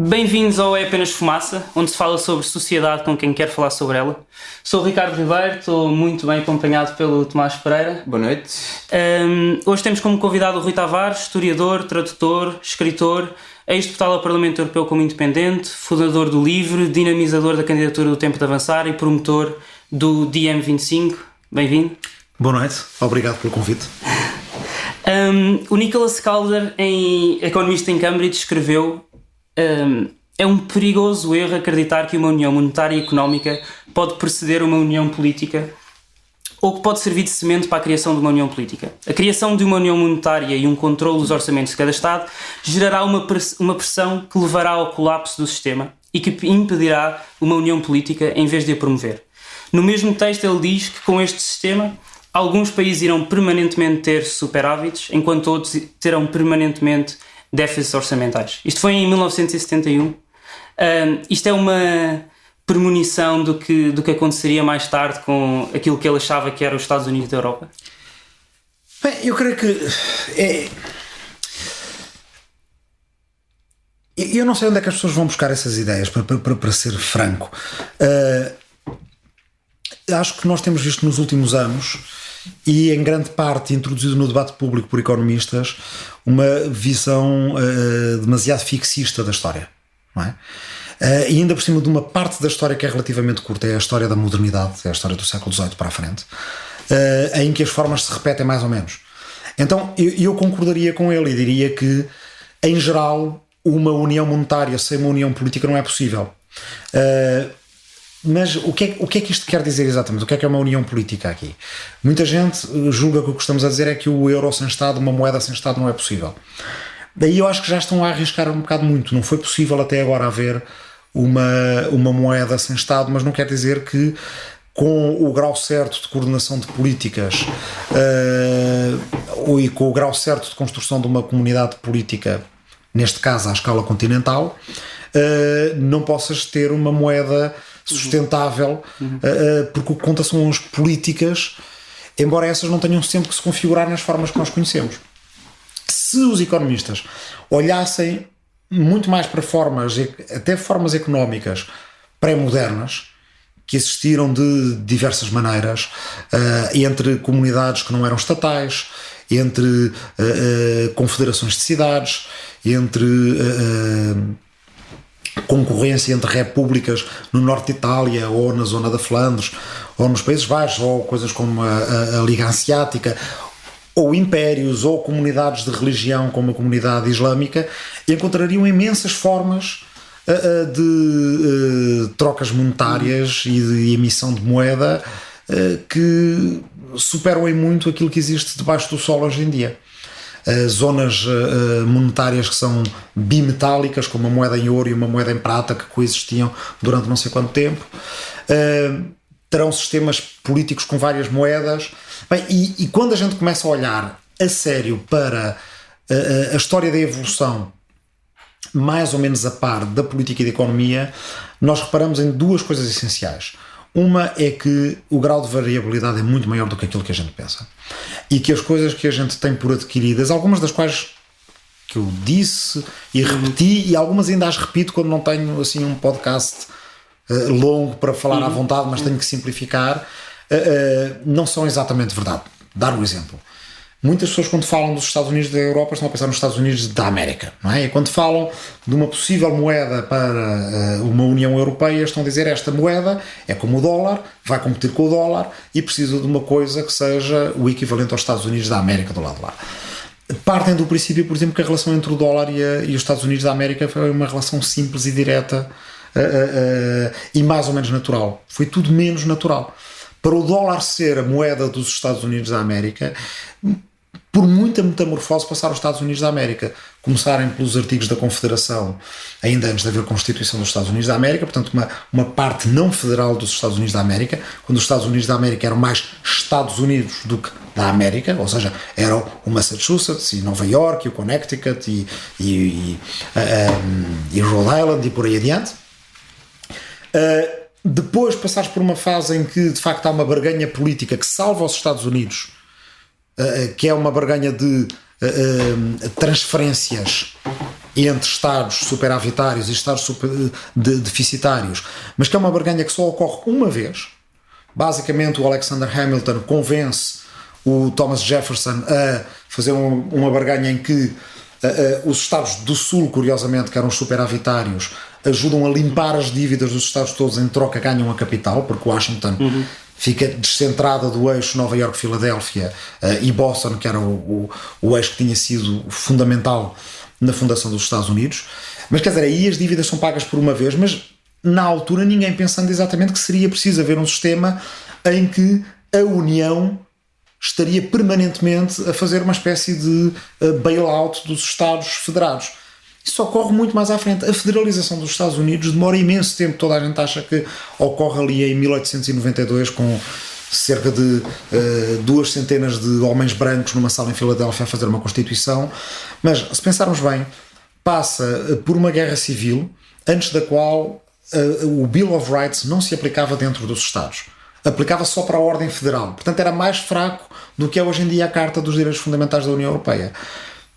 Bem-vindos ao É Apenas Fumaça, onde se fala sobre sociedade com quem quer falar sobre ela. Sou o Ricardo Ribeiro, estou muito bem acompanhado pelo Tomás Pereira. Boa noite. Hoje temos como convidado o Rui Tavares, historiador, tradutor, escritor, ex-deputado ao Parlamento Europeu como independente, fundador do LIVRE, dinamizador da candidatura do Tempo de Avançar e promotor do DiEM25. Bem-vindo. Boa noite, obrigado pelo convite. O Nicholas Calder, economista em Cambridge, escreveu: é um perigoso erro acreditar que uma união monetária e económica pode preceder uma união política ou que pode servir de semente para a criação de uma união política. A criação de uma união monetária e um controle dos orçamentos de cada Estado gerará uma pressão que levará ao colapso do sistema e que impedirá uma união política em vez de a promover. No mesmo texto ele diz que com este sistema alguns países irão permanentemente ter superávites, enquanto outros terão permanentemente déficits orçamentais. Isto foi em 1971. Isto é uma premonição do que aconteceria mais tarde com aquilo que ele achava que era os Estados Unidos da Europa? Bem, eu creio que eu não sei onde é que as pessoas vão buscar essas ideias, para ser franco. Acho que nós temos visto nos últimos anos, e em grande parte introduzido no debate público por economistas, uma visão demasiado fixista da história, não é? E ainda por cima de uma parte da história que é relativamente curta, é a história da modernidade, é a história do século XVIII para a frente, em que as formas se repetem mais ou menos. Então eu concordaria com ele e diria que, em geral, uma união monetária sem uma união política não é possível. Mas o que é que isto quer dizer exatamente? O que é uma união política aqui? Muita gente julga que o que estamos a dizer é que o euro sem Estado, uma moeda sem Estado, não é possível. Daí eu acho que já estão a arriscar um bocado muito. Não foi possível até agora haver uma moeda sem Estado, mas não quer dizer que, com o grau certo de coordenação de políticas e com o grau certo de construção de uma comunidade política, neste caso à escala continental, não possas ter uma moeda sustentável, porque o que conta são as políticas, embora essas não tenham sempre que se configurar nas formas que nós conhecemos. Se os economistas olhassem muito mais para até formas económicas pré-modernas, que existiram de diversas maneiras, entre comunidades que não eram estatais, entre confederações de cidades, entre concorrência entre repúblicas no norte de Itália, ou na zona da Flandres, ou nos Países Baixos, ou coisas como a Liga Hanseática, ou impérios, ou comunidades de religião como a comunidade islâmica, encontrariam imensas formas de trocas monetárias e de emissão de moeda que superam em muito aquilo que existe debaixo do sol hoje em dia. Zonas monetárias que são bimetálicas, como uma moeda em ouro e uma moeda em prata, que coexistiam durante não sei quanto tempo, terão sistemas políticos com várias moedas. Bem, e quando a gente começa a olhar a sério para a história da evolução, mais ou menos a par da política e da economia, nós reparamos em duas coisas essenciais. Uma é que o grau de variabilidade é muito maior do que aquilo que a gente pensa, e que as coisas que a gente tem por adquiridas, algumas das quais que eu disse e repeti, e algumas ainda as repito quando não tenho assim um podcast longo para falar à vontade, mas tenho que simplificar, não são exatamente verdade. Dar um exemplo: muitas pessoas, quando falam dos Estados Unidos da Europa, estão a pensar nos Estados Unidos da América, não é? E quando falam de uma possível moeda para uma União Europeia, estão a dizer: esta moeda é como o dólar, vai competir com o dólar e precisa de uma coisa que seja o equivalente aos Estados Unidos da América do lado de lá. Partem do princípio, por exemplo, que a relação entre o dólar e os Estados Unidos da América foi uma relação simples e direta e mais ou menos natural. Foi tudo menos natural. Para o dólar ser a moeda dos Estados Unidos da América, por muita metamorfose passaram os Estados Unidos da América. Começarem pelos artigos da Confederação, ainda antes de haver Constituição dos Estados Unidos da América, portanto uma parte não federal dos Estados Unidos da América, quando os Estados Unidos da América eram mais Estados Unidos do que da América, ou seja, eram o Massachusetts e Nova York e o Connecticut e Rhode Island e por aí adiante. Depois passares por uma fase em que de facto há uma barganha política que salva os Estados Unidos, que é uma barganha de transferências entre Estados superavitários e Estados deficitários, mas que é uma barganha que só ocorre uma vez. Basicamente, o Alexander Hamilton convence o Thomas Jefferson a fazer uma barganha em que os Estados do Sul, curiosamente, que eram os superavitários, ajudam a limpar as dívidas dos Estados todos, em troca ganham a capital, porque Washington fica descentrada do eixo Nova Iorque-Filadélfia e Boston, que era o eixo que tinha sido fundamental na fundação dos Estados Unidos. Mas quer dizer, aí as dívidas são pagas por uma vez, mas na altura ninguém pensando exatamente que seria preciso haver um sistema em que a União estaria permanentemente a fazer uma espécie de bailout dos Estados federados. Isso ocorre muito mais à frente. A federalização dos Estados Unidos demora imenso tempo. Toda a gente acha que ocorre ali em 1892 com cerca de 200 de homens brancos numa sala em Filadélfia a fazer uma Constituição. Mas, se pensarmos bem, passa por uma guerra civil antes da qual o Bill of Rights não se aplicava dentro dos Estados. Aplicava só para a ordem federal. Portanto, era mais fraco do que é hoje em dia a Carta dos Direitos Fundamentais da União Europeia.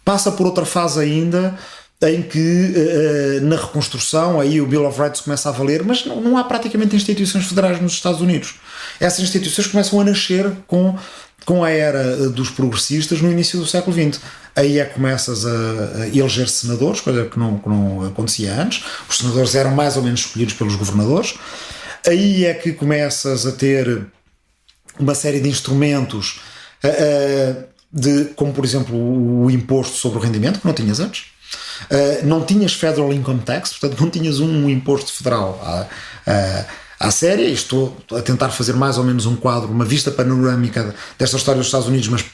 Passa por outra fase ainda, em que na reconstrução aí o Bill of Rights começa a valer, mas não há praticamente instituições federais nos Estados Unidos. Essas instituições começam a nascer com a era dos progressistas no início do século XX. Aí é que começas a eleger senadores, coisa que não acontecia antes. Os senadores eram mais ou menos escolhidos pelos governadores. Aí é que começas a ter uma série de instrumentos como por exemplo o imposto sobre o rendimento, que não tinhas antes. Não tinhas Federal Income Tax, portanto não tinhas um imposto federal à séria. Estou a tentar fazer mais ou menos um quadro, uma vista panorâmica desta história dos Estados Unidos, mas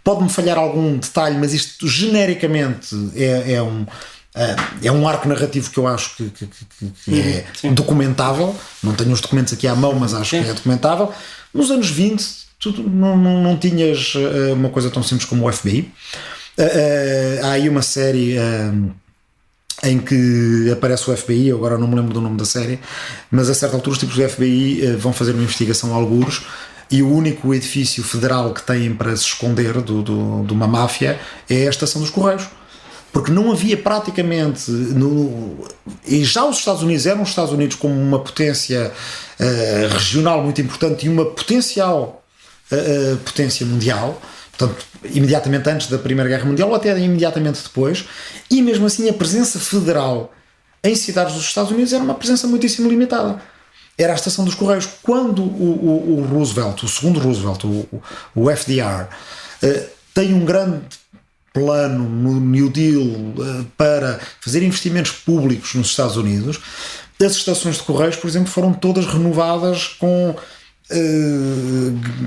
pode-me falhar algum detalhe, mas isto genericamente é um arco narrativo que eu acho que é documentável. Não tenho os documentos aqui à mão, mas acho que é documentável. Nos anos 20 tu não tinhas uma coisa tão simples como o FBI. Há aí uma série em que aparece o FBI, eu agora não me lembro do nome da série, mas a certa altura os tipos do FBI vão fazer uma investigação a algures, e o único edifício federal que têm para se esconder de uma máfia é a Estação dos Correios. Porque não havia praticamente e já os Estados Unidos eram os Estados Unidos como uma potência regional muito importante e uma potencial potência mundial, portanto imediatamente antes da Primeira Guerra Mundial ou até imediatamente depois, e mesmo assim a presença federal em cidades dos Estados Unidos era uma presença muitíssimo limitada. Era a Estação dos Correios. Quando o Roosevelt, o segundo Roosevelt, o FDR, tem um grande plano no New Deal para fazer investimentos públicos nos Estados Unidos, as estações de Correios, por exemplo, foram todas renovadas com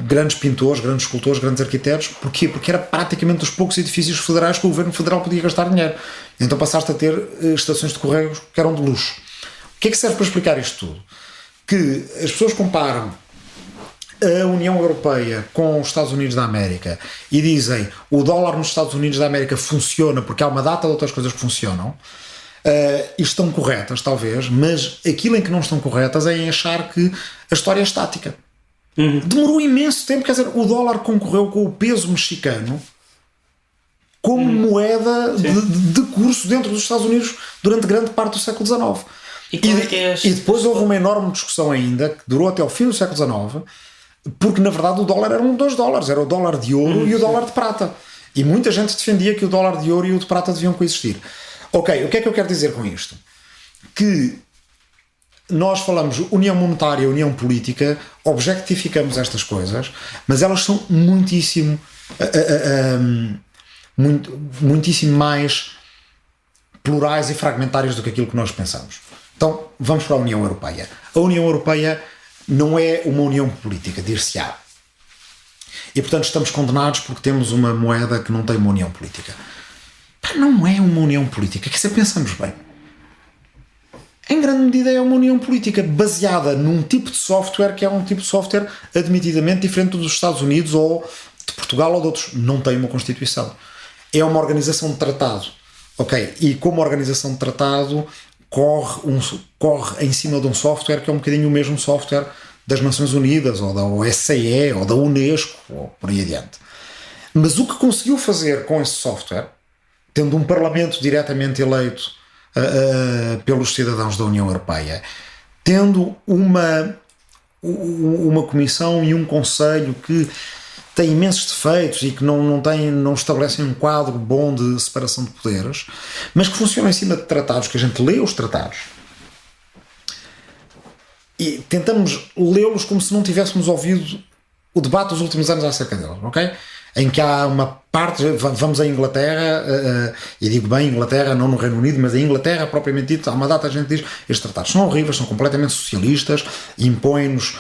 grandes pintores, grandes escultores, grandes arquitetos. Porquê? Porque era praticamente dos poucos edifícios federais que o governo federal podia gastar dinheiro. Então passaste a ter estações de Correios que eram de luxo. O que é que serve para explicar isto tudo? Que as pessoas comparam a União Europeia com os Estados Unidos da América e dizem o dólar nos Estados Unidos da América funciona porque há uma data de outras coisas que funcionam, e estão corretas talvez, mas aquilo em que não estão corretas é em achar que a história é estática. Demorou imenso tempo, quer dizer, o dólar concorreu com o peso mexicano como moeda de curso dentro dos Estados Unidos durante grande parte do século XIX. E depois houve uma enorme discussão ainda que durou até ao fim do século XIX, porque na verdade o dólar eram $2, era o dólar de ouro e o dólar de prata, e muita gente defendia que o dólar de ouro e o de prata deviam coexistir. Ok, o que é que eu quero dizer com isto? Que nós falamos União Monetária, União Política, objetificamos estas coisas, mas elas são muitíssimo mais plurais e fragmentárias do que aquilo que nós pensamos. Então vamos para a União Europeia. A União Europeia não é uma união política, dir-se-á. E portanto estamos condenados porque temos uma moeda que não tem uma união política. Não é uma união política, quer dizer, pensamos bem. Em grande medida é uma união política baseada num tipo de software que é um tipo de software admitidamente diferente dos Estados Unidos ou de Portugal ou de outros. Não tem uma Constituição. É uma organização de tratado. Ok, e como organização de tratado corre em cima de um software que é um bocadinho o mesmo software das Nações Unidas ou da OSCE ou da Unesco ou por aí adiante. Mas o que conseguiu fazer com esse software tendo um Parlamento diretamente eleito pelos cidadãos da União Europeia, tendo uma comissão e um conselho que tem imensos defeitos e que não estabelecem um quadro bom de separação de poderes, mas que funcionam em cima de tratados, que a gente lê os tratados e tentamos lê-los como se não tivéssemos ouvido o debate dos últimos anos acerca deles, ok? Em que há uma parte, vamos à Inglaterra, e digo bem Inglaterra, não no Reino Unido, mas a Inglaterra propriamente dito, há uma data a gente diz, estes tratados são horríveis, são completamente socialistas, impõem-nos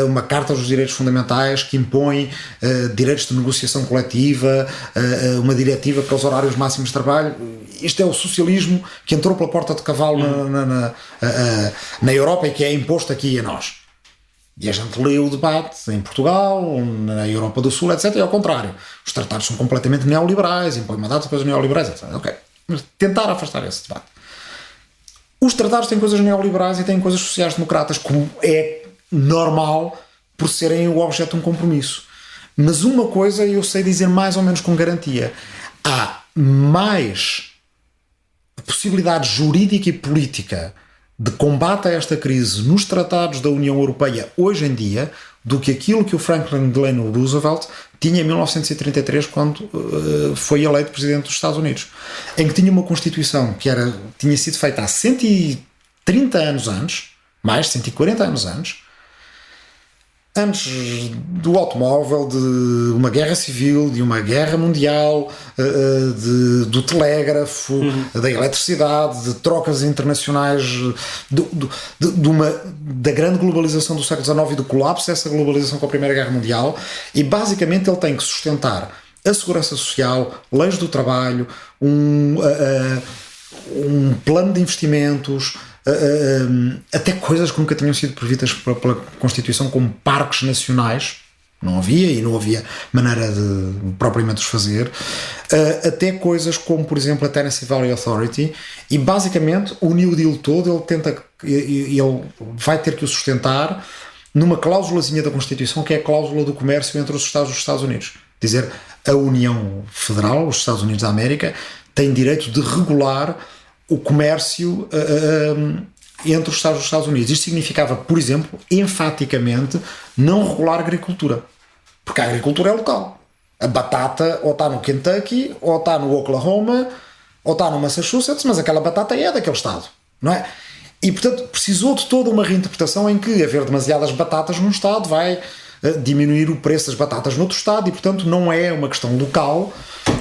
uma Carta dos Direitos Fundamentais que impõe direitos de negociação coletiva, uma diretiva para os horários máximos de trabalho. Isto é o socialismo que entrou pela porta de cavalo na Europa e que é imposto aqui a nós. E a gente lê o debate em Portugal, na Europa do Sul, etc. E ao contrário, os tratados são completamente neoliberais, impõem uma data de coisas neoliberais, etc. Ok, mas tentar afastar esse debate. Os tratados têm coisas neoliberais e têm coisas sociais-democratas, como é normal por serem o objeto de um compromisso. Mas uma coisa eu sei dizer mais ou menos com garantia: há mais possibilidade jurídica e política de combate a esta crise nos tratados da União Europeia hoje em dia do que aquilo que o Franklin Delano Roosevelt tinha em 1933 quando foi eleito presidente dos Estados Unidos, em que tinha uma Constituição que tinha sido feita há 130 anos antes, mais 140 anos antes do automóvel, de uma guerra civil, de uma guerra mundial, do telégrafo, da eletricidade, de trocas internacionais, da grande globalização do século XIX e do colapso dessa globalização com a Primeira Guerra Mundial. E basicamente ele tem que sustentar a segurança social, leis do trabalho, um plano de investimentos, até coisas que nunca tinham sido previstas pela Constituição, como parques nacionais. Não havia, e não havia maneira de propriamente os fazer, até coisas como, por exemplo, a Tennessee Valley Authority. E basicamente o New Deal todo ele vai ter que o sustentar numa cláusulazinha da Constituição, que é a cláusula do comércio entre os Estados e os Estados Unidos. Dizer, a União Federal, os Estados Unidos da América, tem direito de regular o comércio entre os Estados e os Estados Unidos. Isto significava, por exemplo, enfaticamente, não regular a agricultura. Porque a agricultura é local. A batata ou está no Kentucky, ou está no Oklahoma, ou está no Massachusetts, mas aquela batata é daquele estado, não é? E, portanto, precisou de toda uma reinterpretação em que haver demasiadas batatas num estado vai diminuir o preço das batatas noutro estado e, portanto, não é uma questão local,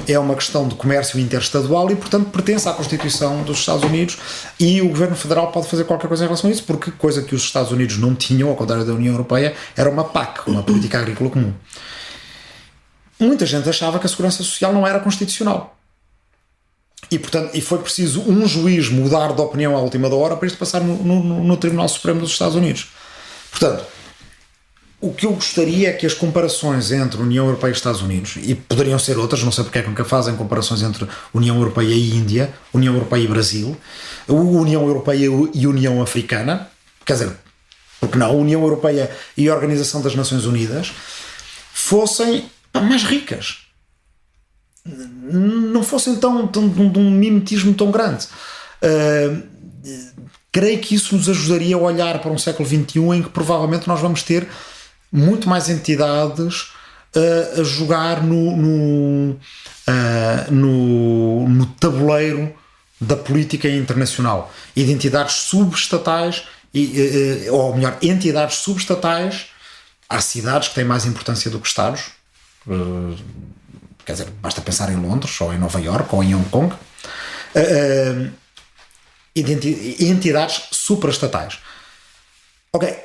é uma questão de comércio interestadual e, portanto, pertence à Constituição dos Estados Unidos, e o Governo Federal pode fazer qualquer coisa em relação a isso, porque coisa que os Estados Unidos não tinham, ao contrário da União Europeia, era uma PAC, uma Política Agrícola Comum. Muita gente achava que a segurança social não era constitucional. E, portanto, foi preciso um juiz mudar de opinião à última da hora para isto passar no Tribunal Supremo dos Estados Unidos. Portanto, o que eu gostaria é que as comparações entre União Europeia e Estados Unidos, e poderiam ser outras, não sei porque é que nunca fazem comparações entre União Europeia e Índia, União Europeia e Brasil, União Europeia e União Africana, quer dizer, porque não, União Europeia e a Organização das Nações Unidas, fossem mais ricas. Não fossem de um mimetismo tão grande. Creio que isso nos ajudaria a olhar para um século XXI em que provavelmente nós vamos ter muito mais entidades a jogar no tabuleiro da política internacional, e de entidades subestatais, ou melhor, entidades subestatais. Há cidades que têm mais importância do que Estados, quer dizer, basta pensar em Londres, ou em Nova Iorque, ou em Hong Kong, entidades supraestatais. Ok,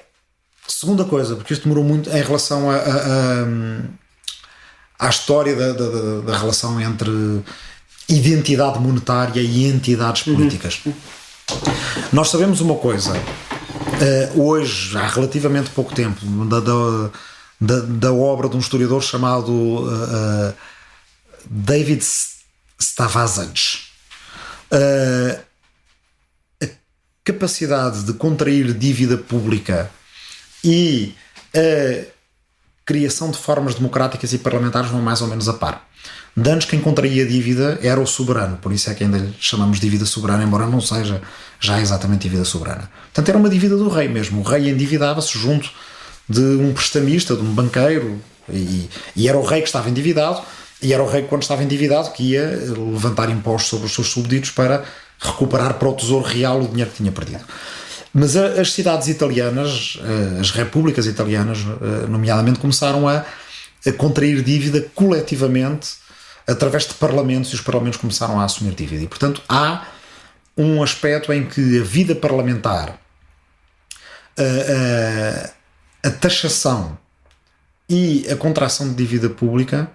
segunda coisa, porque isto demorou muito em relação à história da relação entre identidade monetária e entidades políticas. Nós sabemos uma coisa, hoje, há relativamente pouco tempo, da obra de um historiador chamado David Stavazage. A capacidade de contrair dívida pública e a criação de formas democráticas e parlamentares vão mais ou menos a par. De antes, quem contraía a dívida era o soberano, por isso é que ainda lhe chamamos dívida soberana, embora não seja já exatamente dívida soberana. Portanto, era uma dívida do rei mesmo. O rei endividava-se junto de um prestamista, de um banqueiro, e era o rei que estava endividado, e era o rei que, quando estava endividado, que ia levantar impostos sobre os seus súbditos para recuperar para o tesouro real o dinheiro que tinha perdido. Mas as cidades italianas, as repúblicas italianas, nomeadamente, começaram a contrair dívida coletivamente através de parlamentos, e os parlamentos começaram a assumir dívida. E, portanto, há um aspecto em que a vida parlamentar, a taxação e a contração de dívida pública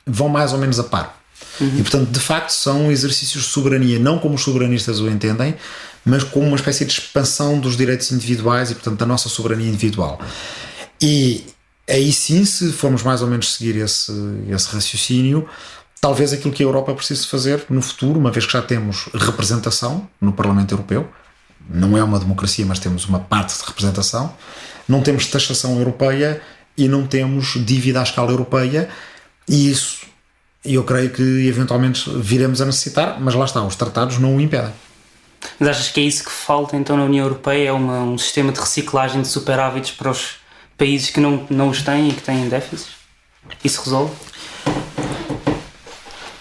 vão mais ou menos a par. E, portanto, de facto, são exercícios de soberania, não como os soberanistas o entendem, mas como uma espécie de expansão dos direitos individuais e, portanto, da nossa soberania individual. E aí sim, se formos mais ou menos seguir esse raciocínio, talvez aquilo que a Europa precise fazer no futuro, uma vez que já temos representação no Parlamento Europeu, não é uma democracia, mas temos uma parte de representação, não temos taxação europeia e não temos dívida à escala europeia, e isso eu creio que eventualmente viremos a necessitar, mas lá está, os tratados não o impedem. Mas achas que é isso que falta então na União Europeia? É um sistema de reciclagem de superávites para os países que não os têm e que têm déficits? Isso resolve?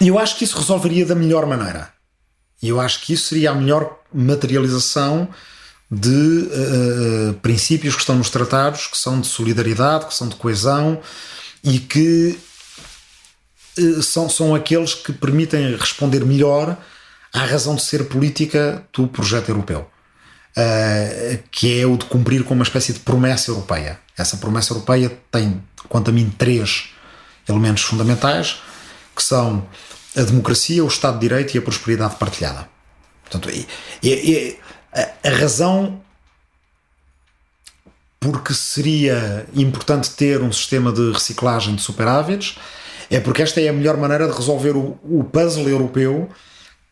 Eu acho que isso resolveria da melhor maneira. Eu acho que isso seria a melhor materialização de princípios que estão nos tratados, que são de solidariedade, que são de coesão e que são aqueles que permitem responder melhor à razão de ser política do projeto europeu, que é o de cumprir com uma espécie de promessa europeia. Essa promessa europeia tem, quanto a mim, 3 elementos fundamentais, que são a democracia, o Estado de Direito e a prosperidade partilhada. Portanto, a razão porque seria importante ter um sistema de reciclagem de superávites é porque esta é a melhor maneira de resolver o puzzle europeu,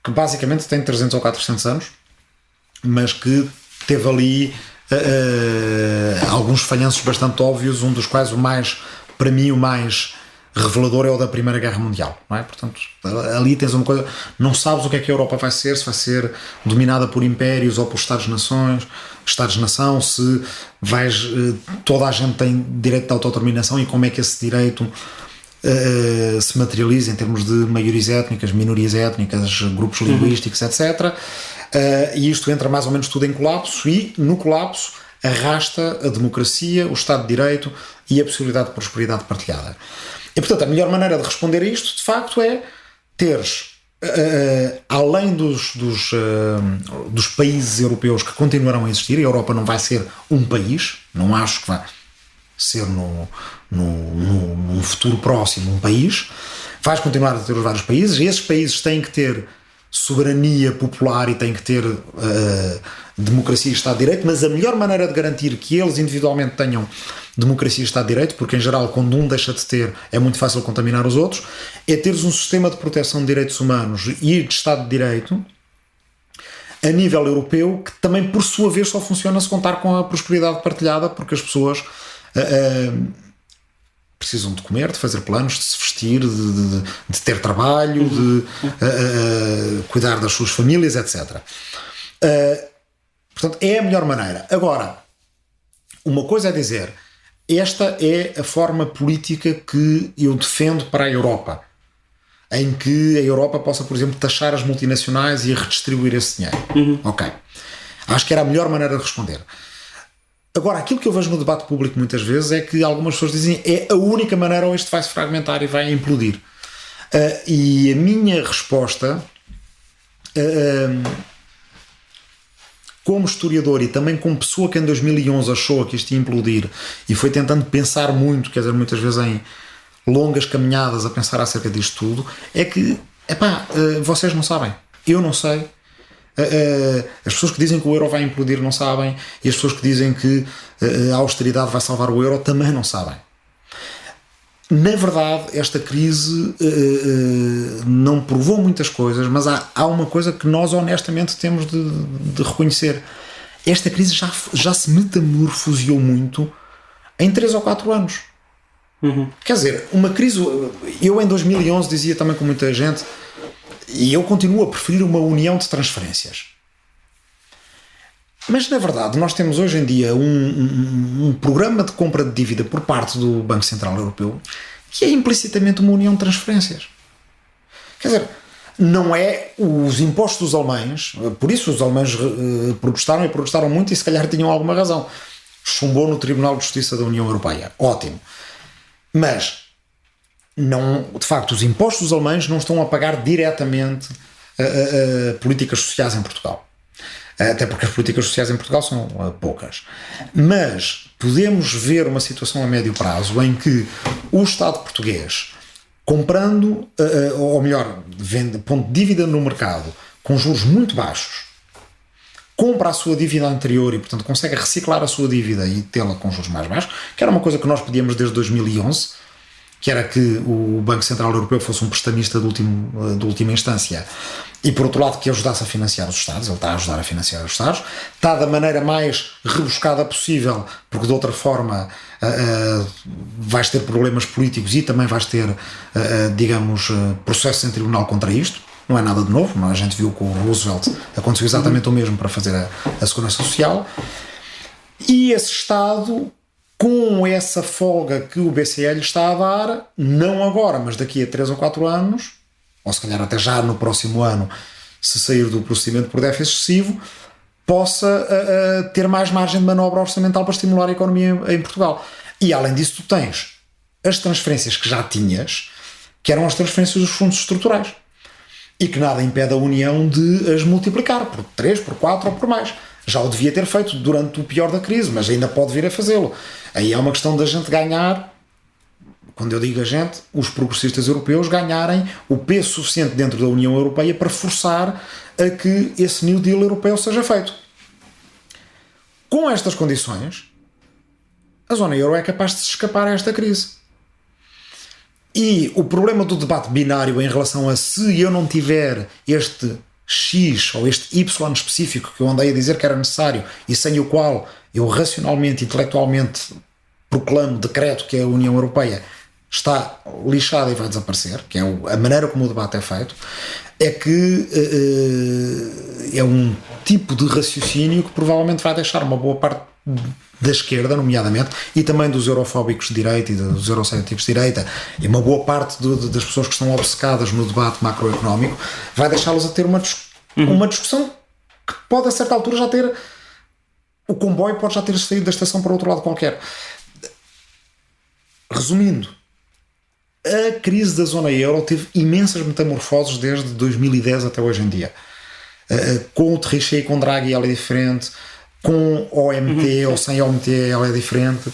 que basicamente tem 300 ou 400 anos, mas que teve ali alguns falhanços bastante óbvios, um dos quais para mim o mais revelador é o da Primeira Guerra Mundial, não é? Portanto, ali tens uma coisa, não sabes o que é que a Europa vai ser, se vai ser dominada por impérios ou por Estados-nação, se toda a gente tem direito de autodeterminação e como é que esse direito se materializa em termos de maiorias étnicas, minorias étnicas, grupos linguísticos, etc. E isto entra mais ou menos tudo em colapso, e no colapso arrasta a democracia, o Estado de Direito e a possibilidade de prosperidade partilhada. E, portanto, a melhor maneira de responder a isto, de facto, é teres, além dos países europeus que continuarão a existir, a Europa não vai ser um país, não acho que vai ser num futuro próximo um país, vais continuar a ter os vários países, e esses países têm que ter soberania popular e têm que ter democracia e Estado de Direito, mas a melhor maneira de garantir que eles individualmente tenham democracia e Estado de Direito, porque em geral quando um deixa de ter é muito fácil contaminar os outros, é teres um sistema de proteção de direitos humanos e de Estado de Direito a nível europeu, que também por sua vez só funciona se contar com a prosperidade partilhada, porque as pessoas precisam de comer, de fazer planos, de se vestir, de ter trabalho, de cuidar das suas famílias, etc. Portanto, é a melhor maneira. Agora, uma coisa é dizer, esta é a forma política que eu defendo para a Europa, em que a Europa possa, por exemplo, taxar as multinacionais e redistribuir esse dinheiro. Ok. Acho que era a melhor maneira de responder. Agora, aquilo que eu vejo no debate público muitas vezes é que algumas pessoas dizem é a única maneira ou isto vai se fragmentar e vai implodir. E a minha resposta, como historiador e também como pessoa que em 2011 achou que isto ia implodir e foi tentando pensar muito, quer dizer, muitas vezes em longas caminhadas a pensar acerca disto tudo, é que, vocês não sabem, eu não sei. As pessoas que dizem que o euro vai implodir não sabem, e as pessoas que dizem que a austeridade vai salvar o euro também não sabem. Na verdade, esta crise não provou muitas coisas, mas há uma coisa que nós honestamente temos de reconhecer. Esta crise já se metamorfoseou muito em 3 ou 4 anos. Quer dizer, uma crise. Eu em 2011 dizia também com muita gente, e eu continuo a preferir uma união de transferências. Mas na verdade nós temos hoje em dia um programa de compra de dívida por parte do Banco Central Europeu que é implicitamente uma união de transferências. Quer dizer, não é os impostos dos alemães, por isso os alemães protestaram muito e se calhar tinham alguma razão. Chumbou no Tribunal de Justiça da União Europeia. Ótimo. Mas, não, de facto, os impostos dos alemães não estão a pagar diretamente políticas sociais em Portugal. Até porque as políticas sociais em Portugal são poucas. Mas podemos ver uma situação a médio prazo em que o Estado português, comprando, ou melhor, pondo dívida no mercado com juros muito baixos, compra a sua dívida anterior e, portanto, consegue reciclar a sua dívida e tê-la com juros mais baixos, que era uma coisa que nós pedíamos desde 2011, que era que o Banco Central Europeu fosse um prestamista de última instância e, por outro lado, que ajudasse a financiar os Estados. Ele está a ajudar a financiar os Estados, está da maneira mais rebuscada possível, porque de outra forma vais ter problemas políticos e também vais ter, digamos, processos em tribunal contra isto. Não é nada de novo, a gente viu com o Roosevelt, aconteceu exatamente o mesmo para fazer a segurança social. E esse Estado, com essa folga que o BCE lhe está a dar, não agora, mas daqui a 3 ou 4 anos, ou se calhar até já no próximo ano, se sair do procedimento por déficit excessivo, possa ter mais margem de manobra orçamental para estimular a economia em Portugal. E além disso tu tens as transferências que já tinhas, que eram as transferências dos fundos estruturais. E que nada impede a União de as multiplicar por 3, por 4 ou por mais. Já o devia ter feito durante o pior da crise, mas ainda pode vir a fazê-lo. Aí é uma questão da gente ganhar, quando eu digo a gente, os progressistas europeus ganharem o peso suficiente dentro da União Europeia para forçar a que esse New Deal europeu seja feito. Com estas condições, a zona euro é capaz de se escapar a esta crise. E o problema do debate binário em relação a se eu não tiver este X ou este Y específico que eu andei a dizer que era necessário e sem o qual eu racionalmente, intelectualmente proclamo, decreto que a União Europeia está lixada e vai desaparecer, que é a maneira como o debate é feito, é que é um tipo de raciocínio que provavelmente vai deixar uma boa parte da esquerda, nomeadamente, e também dos eurofóbicos de direita e dos eurocéticos de direita, e uma boa parte das pessoas que estão obcecadas no debate macroeconómico, vai deixá-los a ter uma discussão que pode a certa altura já ter, o comboio pode já ter saído da estação para outro lado qualquer. Resumindo, a crise da zona euro teve imensas metamorfoses desde 2010 até hoje em dia. Com o Trichet e com Draghi ela é diferente, com OMT ou sem OMT ela é diferente,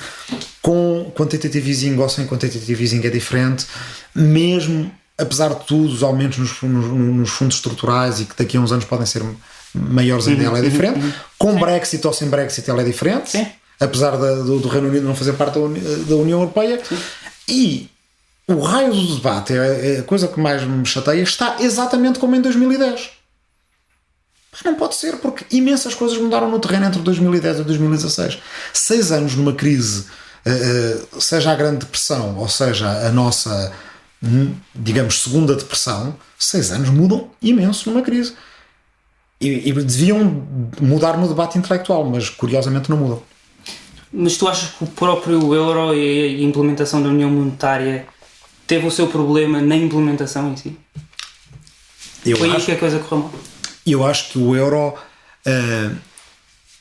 com quantitative easing ou sem quantitative easing é diferente, mesmo apesar de tudo os aumentos nos fundos estruturais e que daqui a uns anos podem ser maiores ainda, ela é diferente, com Brexit ou sem Brexit ela é diferente. Sim. Apesar do Reino Unido não fazer parte da União Europeia. Sim. E o raio do debate, a coisa que mais me chateia, está exatamente como em 2010. Não pode ser, porque imensas coisas mudaram no terreno entre 2010 e 2016. 6 anos numa crise, seja a Grande Depressão, ou seja a nossa, digamos, Segunda Depressão, 6 anos mudam imenso numa crise. E deviam mudar no debate intelectual, mas curiosamente não mudam. Mas tu achas que o próprio euro e a implementação da União Monetária teve o seu problema na implementação em si? Foi aí que a coisa correu mal? Eu acho que o euro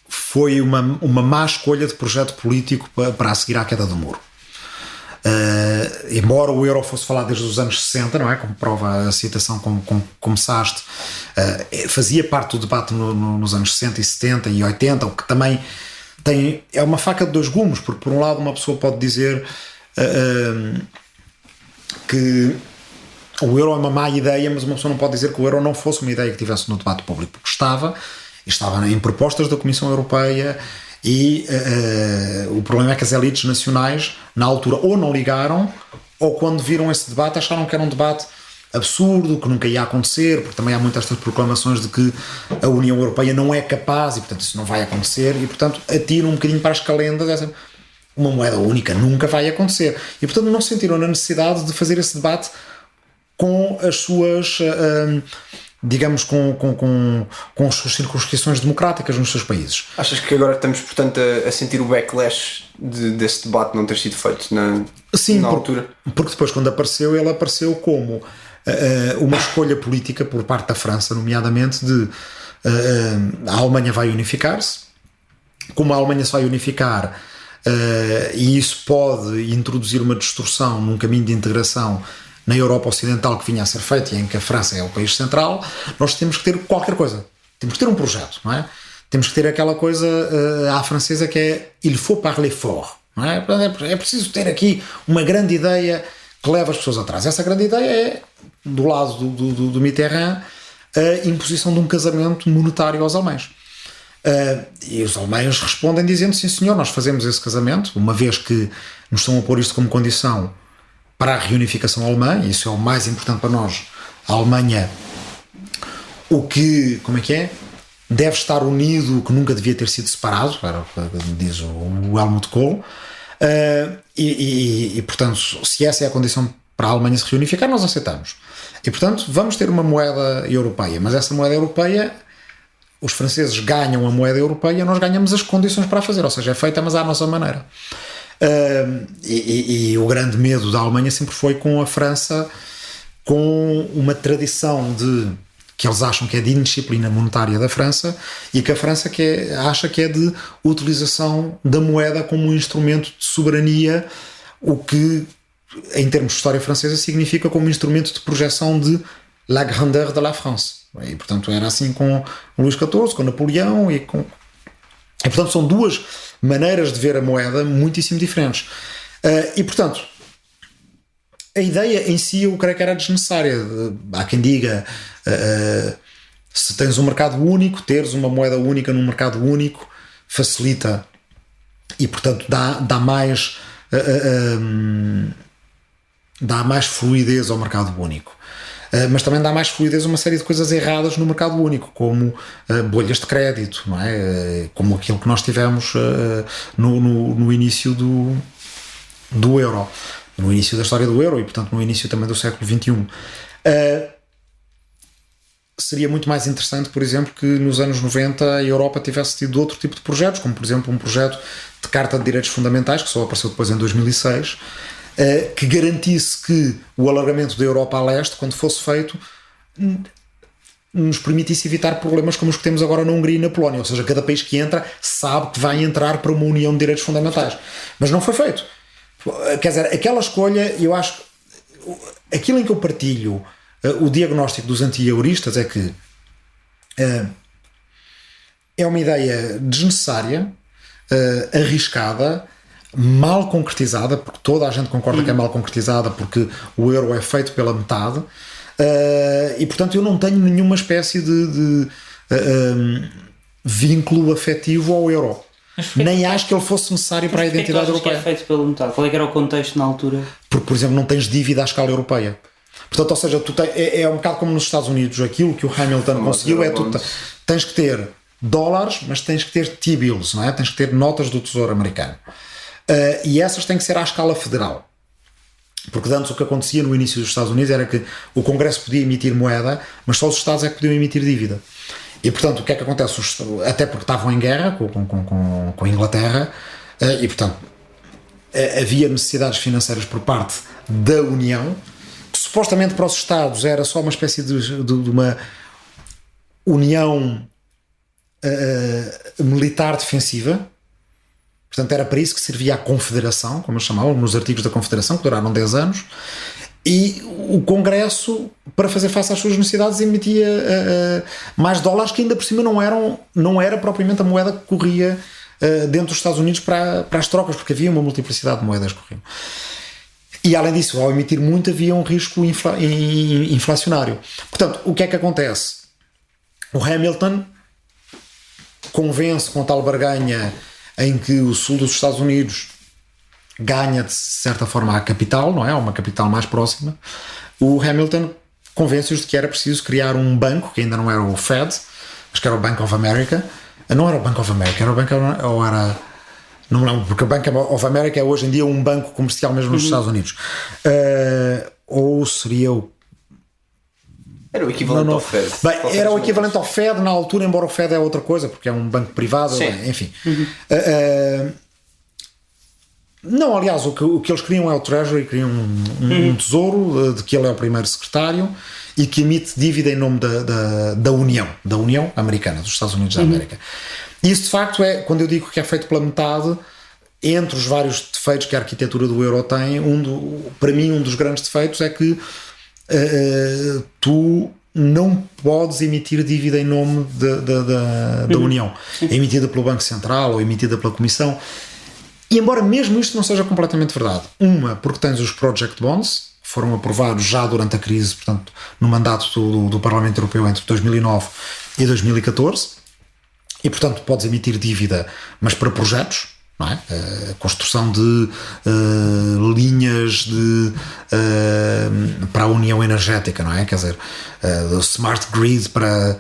foi uma má escolha de projeto político para a seguir à queda do muro. Embora o euro fosse falado desde os anos 60, não é? Como prova a citação como começaste, fazia parte do debate nos anos 60 e 70 e 80, o que também é uma faca de dois gumes, porque por um lado uma pessoa pode dizer que o euro é uma má ideia, mas uma pessoa não pode dizer que o euro não fosse uma ideia que estivesse no debate público, porque estava em propostas da Comissão Europeia e o problema é que as elites nacionais na altura ou não ligaram ou quando viram esse debate acharam que era um debate absurdo, que nunca ia acontecer, porque também há muitas estas proclamações de que a União Europeia não é capaz e portanto isso não vai acontecer e portanto atiram um bocadinho para as calendas uma moeda única nunca vai acontecer. E, portanto, não sentiram a necessidade de fazer esse debate com as suas, digamos, com as suas circunscrições democráticas nos seus países. Achas que agora estamos, portanto, a sentir o backlash desse debate não ter sido feito na altura? Porque depois, quando apareceu, ele apareceu como uma escolha política por parte da França, nomeadamente de a Alemanha vai unificar-se. Como a Alemanha se vai unificar, e isso pode introduzir uma distorção num caminho de integração na Europa Ocidental que vinha a ser feito, e em que a França é o país central, nós temos que ter qualquer coisa. Temos que ter um projeto, não é? Temos que ter aquela coisa à francesa que é il faut parler fort, não é? É preciso ter aqui uma grande ideia que leva as pessoas atrás. Essa grande ideia é, do lado do Mitterrand, a imposição de um casamento monetário aos alemães. E os alemães respondem dizendo: sim senhor, nós fazemos esse casamento, uma vez que nos estão a pôr isto como condição para a reunificação alemã, e isso é o mais importante para nós. A Alemanha, deve estar unido, o que nunca devia ter sido separado, diz o Helmut Kohl, e portanto, se essa é a condição para a Alemanha se reunificar, nós aceitamos. E portanto, vamos ter uma moeda europeia, mas essa moeda europeia, os franceses ganham a moeda europeia, nós ganhamos as condições para a fazer, ou seja, é feita, mas à nossa maneira. E o grande medo da Alemanha sempre foi com a França, com uma tradição que eles acham que é de indisciplina monetária da França, e que a França acha que é de utilização da moeda como um instrumento de soberania, o que, em termos de história francesa, significa como um instrumento de projeção de la grandeur de la France. E portanto era assim com Luís XIV, com Napoleão, e portanto são duas maneiras de ver a moeda muitíssimo diferentes. E portanto, a ideia em si eu creio que era desnecessária. Há quem diga, se tens um mercado único, teres uma moeda única num mercado único facilita e portanto dá mais fluidez ao mercado único. Mas também dá mais fluidez a uma série de coisas erradas no mercado único, como bolhas de crédito, não é? Como aquilo que nós tivemos no início do euro, no início da história do euro e, portanto, no início também do século XXI. Seria muito mais interessante, por exemplo, que nos anos 90 a Europa tivesse tido outro tipo de projetos, como, por exemplo, um projeto de Carta de Direitos Fundamentais, que só apareceu depois em 2006, que garantisse que o alargamento da Europa a leste, quando fosse feito, nos permitisse evitar problemas como os que temos agora na Hungria e na Polónia. Ou seja, cada país que entra sabe que vai entrar para uma união de direitos fundamentais. Mas não foi feito. Quer dizer, aquela escolha, eu acho que aquilo em que eu partilho o diagnóstico dos anti-euristas é que é uma ideia desnecessária, arriscada, mal concretizada, porque toda a gente concorda que é mal concretizada, porque o euro é feito pela metade, e portanto eu não tenho nenhuma espécie de vínculo afetivo ao euro. Nem acho que ele fosse necessário para a identidade europeia. Que é feito pela metade? Qual é que era o contexto na altura? Porque, por exemplo, não tens dívida à escala europeia. Portanto, ou seja, é um bocado como nos Estados Unidos. Aquilo que o Hamilton conseguiu é tu tens que ter dólares, mas tens que ter T-bills, não é? Tens que ter notas do Tesouro Americano. E essas têm que ser à escala federal. Porque antes o que acontecia no início dos Estados Unidos era que o Congresso podia emitir moeda, mas só os Estados é que podiam emitir dívida. E portanto o que é que acontece? Até porque estavam em guerra com a Inglaterra, e portanto havia necessidades financeiras por parte da União, que supostamente para os Estados era só uma espécie de uma união militar defensiva. Portanto, era para isso que servia a Confederação, como eles chamavam, nos artigos da Confederação, que duraram 10 anos, e o Congresso, para fazer face às suas necessidades, emitia mais dólares, que ainda por cima não era propriamente a moeda que corria dentro dos Estados Unidos para as trocas, porque havia uma multiplicidade de moedas que corriam. E além disso, ao emitir muito, havia um risco inflacionário. Portanto, o que é que acontece? O Hamilton convence com tal barganha em que o sul dos Estados Unidos ganha de certa forma a capital, não é? Uma capital mais próxima. O Hamilton convence-os de que era preciso criar um banco, que ainda não era o Fed, mas que era o Bank of America. Não era o Bank of America, era o Bank of, ou era... Não me lembro, porque o Bank of America é hoje em dia um banco comercial mesmo nos Estados Unidos. Ou seria o... Era o equivalente ao Fed. Bem, era o equivalente ao Fed na altura, embora o Fed é outra coisa, porque é um banco privado, enfim. Não, aliás, o que eles criam é o Treasury, criam um tesouro de que ele é o primeiro secretário e que emite dívida em nome da União Americana, dos Estados Unidos da América. E isso de facto é, quando eu digo que é feito pela metade, entre os vários defeitos que a arquitetura do euro tem, para mim um dos grandes defeitos é que tu não podes emitir dívida em nome da União. É emitida pelo Banco Central ou emitida pela Comissão. E embora mesmo isto não seja completamente verdade, porque tens os Project Bonds, que foram aprovados já durante a crise, portanto, no mandato do Parlamento Europeu entre 2009 e 2014, e portanto podes emitir dívida, mas para projetos, não é? A construção de linhas para a União Energética, não é? Quer dizer, o Smart Grid para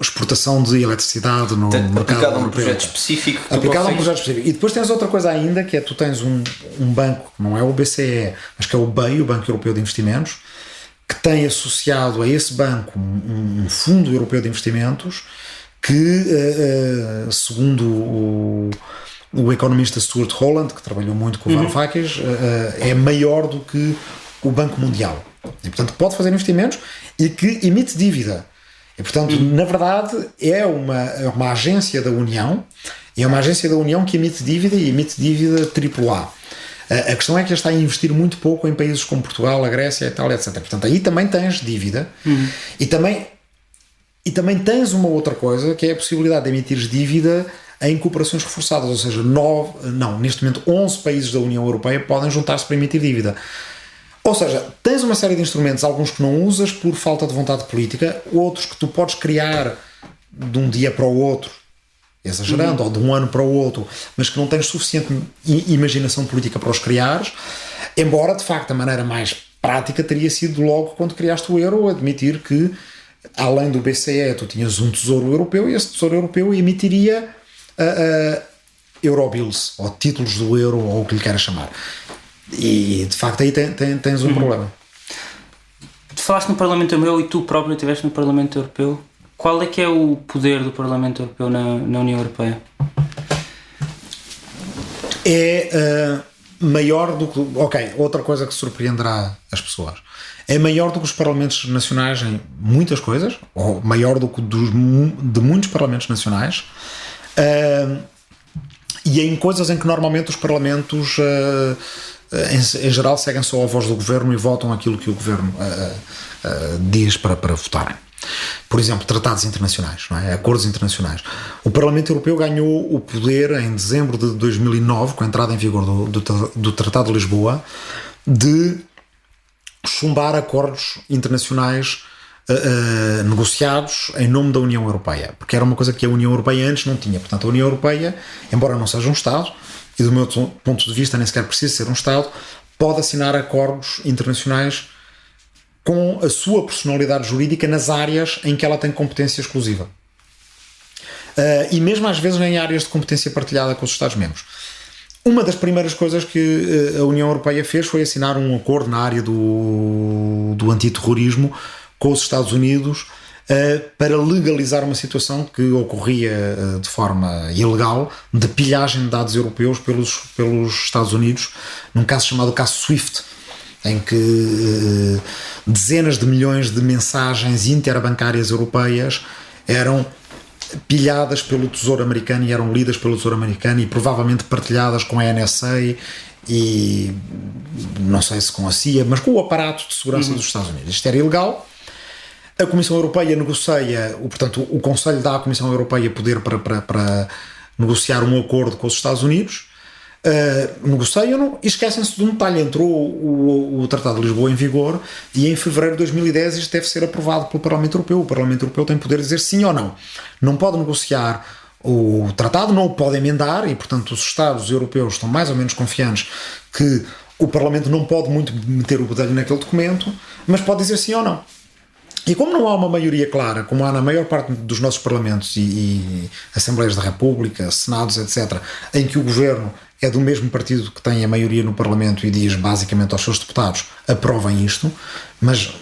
exportação de eletricidade no mercado aplicado a um europeu. projeto específico. Aplicado a um projeto específico. E depois tens outra coisa ainda, que é tu tens um banco, não é o BCE, mas que é o BEI, o Banco Europeu de Investimentos, que tem associado a esse banco um fundo europeu de investimentos que, segundo o economista Stuart Holland, que trabalhou muito com o Varoufakis, é maior do que o Banco Mundial. E, portanto, pode fazer investimentos e que emite dívida. E, portanto, na verdade, é uma agência da União, é uma agência da União que emite dívida e emite dívida AAA. A questão é que ele está a investir muito pouco em países como Portugal, a Grécia e tal, etc. Portanto, aí também tens dívida e também tens uma outra coisa, que é a possibilidade de emitir dívida em cooperações reforçadas, ou seja, neste momento 11 países da União Europeia podem juntar-se para emitir dívida. Ou seja, tens uma série de instrumentos, alguns que não usas por falta de vontade política, outros que tu podes criar de um dia para o outro, exagerando, ou de um ano para o outro, mas que não tens suficiente imaginação política para os criares, embora de facto a maneira mais prática teria sido logo quando criaste o euro, admitir que além do BCE tu tinhas um tesouro europeu e esse tesouro europeu emitiria Eurobills, ou títulos do euro, ou o que lhe queiras chamar. E de facto aí tens um problema. Tu falaste no Parlamento Europeu e tu próprio estiveste no Parlamento Europeu. Qual é que é o poder do Parlamento Europeu na União Europeia? É maior do que... Ok, outra coisa que surpreenderá as pessoas. É maior do que os Parlamentos Nacionais em muitas coisas, ou maior do que de muitos Parlamentos Nacionais, e em coisas em que normalmente os Parlamentos... em geral seguem só a voz do governo e votam aquilo que o governo diz para votarem. Por exemplo, tratados internacionais, não é? Acordos internacionais. O Parlamento Europeu ganhou o poder em dezembro de 2009, com a entrada em vigor do Tratado de Lisboa, de chumbar acordos internacionais negociados em nome da União Europeia, porque era uma coisa que a União Europeia antes não tinha. Portanto, a União Europeia, embora não seja um Estado, e do meu ponto de vista nem sequer precisa ser um Estado, pode assinar acordos internacionais com a sua personalidade jurídica nas áreas em que ela tem competência exclusiva. E mesmo às vezes em áreas de competência partilhada com os Estados-membros. Uma das primeiras coisas que a União Europeia fez foi assinar um acordo na área do antiterrorismo com os Estados Unidos para legalizar uma situação que ocorria de forma ilegal de pilhagem de dados europeus pelos Estados Unidos, num caso chamado caso SWIFT, em que dezenas de milhões de mensagens interbancárias europeias eram pilhadas pelo Tesouro Americano e eram lidas pelo Tesouro Americano e provavelmente partilhadas com a NSA e não sei se com a CIA, mas com o aparato de segurança dos Estados Unidos. Isto era ilegal. A Comissão Europeia negocia, portanto, o Conselho dá à Comissão Europeia poder para negociar um acordo com os Estados Unidos, negociam-no e esquecem-se de um detalhe. Entrou o Tratado de Lisboa em vigor e em fevereiro de 2010 isto deve ser aprovado pelo Parlamento Europeu. O Parlamento Europeu tem poder de dizer sim ou não. Não pode negociar o tratado, não o pode emendar e, portanto, os Estados europeus estão mais ou menos confiantes que o Parlamento não pode muito meter o bedelho naquele documento, mas pode dizer sim ou não. E como não há uma maioria clara, como há na maior parte dos nossos parlamentos e Assembleias da República, Senados, etc., em que o governo é do mesmo partido que tem a maioria no Parlamento e diz basicamente aos seus deputados: aprovem isto, mas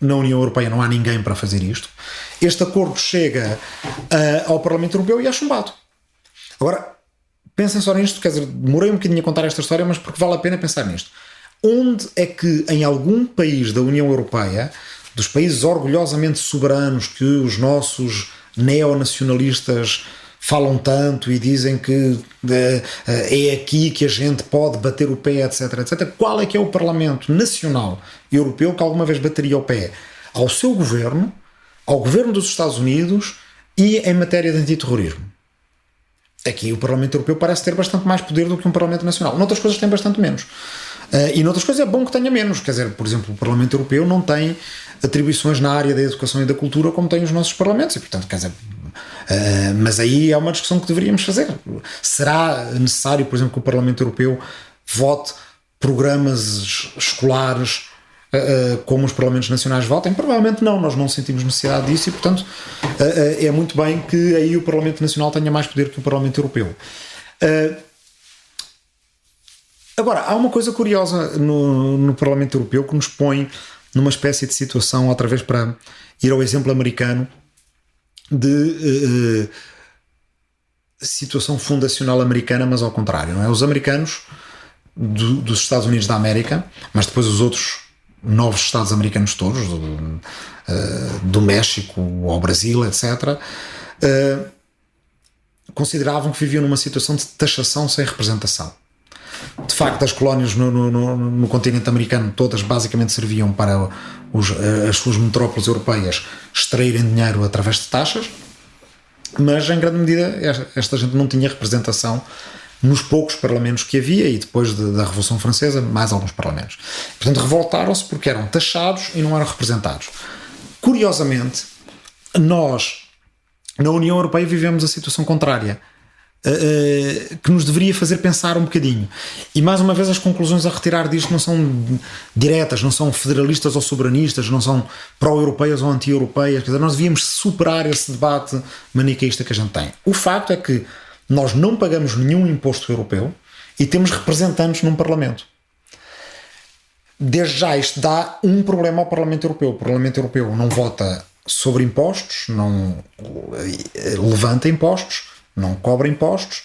na União Europeia não há ninguém para fazer isto. Este acordo chega ao Parlamento Europeu e é chumbado. Agora, pensem só nisto, quer dizer, demorei um bocadinho a contar esta história, mas porque vale a pena pensar nisto. Onde é que em algum país da União Europeia, dos países orgulhosamente soberanos que os nossos neonacionalistas falam tanto e dizem que é aqui que a gente pode bater o pé, etc, etc, qual é que é o Parlamento Nacional Europeu que alguma vez bateria o pé ao seu governo, ao governo dos Estados Unidos e em matéria de antiterrorismo? Aqui o Parlamento Europeu parece ter bastante mais poder do que um Parlamento Nacional. Noutras coisas tem bastante menos. E noutras coisas é bom que tenha menos. Quer dizer, por exemplo, o Parlamento Europeu não tem atribuições na área da educação e da cultura como têm os nossos parlamentos. E, portanto, quer dizer, mas aí é uma discussão que deveríamos fazer. Será necessário, por exemplo, que o Parlamento Europeu vote programas escolares como os Parlamentos Nacionais votem? Provavelmente não, nós não sentimos necessidade disso e, portanto, é muito bem que aí o Parlamento Nacional tenha mais poder que o Parlamento Europeu. Agora, há uma coisa curiosa no Parlamento Europeu que nos põe numa espécie de situação, outra vez para ir ao exemplo americano, de situação fundacional americana, mas ao contrário, não é? Os americanos dos Estados Unidos da América, mas depois os outros novos Estados americanos todos, do México ao Brasil, etc., consideravam que viviam numa situação de taxação sem representação. De facto, as colónias no continente americano todas basicamente serviam para as suas metrópoles europeias extraírem dinheiro através de taxas, mas em grande medida esta gente não tinha representação nos poucos parlamentos que havia, e depois da Revolução Francesa mais alguns parlamentos. Portanto, revoltaram-se porque eram taxados e não eram representados. Curiosamente, nós na União Europeia vivemos a situação contrária, que nos deveria fazer pensar um bocadinho. E mais uma vez as conclusões a retirar disto não são diretas, não são federalistas ou soberanistas, não são pró-europeias ou anti-europeias. Quer dizer, nós devíamos superar esse debate maniqueísta que a gente tem. O facto é que nós não pagamos nenhum imposto europeu e temos representantes num Parlamento. Desde já isto dá um problema ao Parlamento Europeu. O Parlamento Europeu não vota sobre impostos, não levanta impostos, não cobra impostos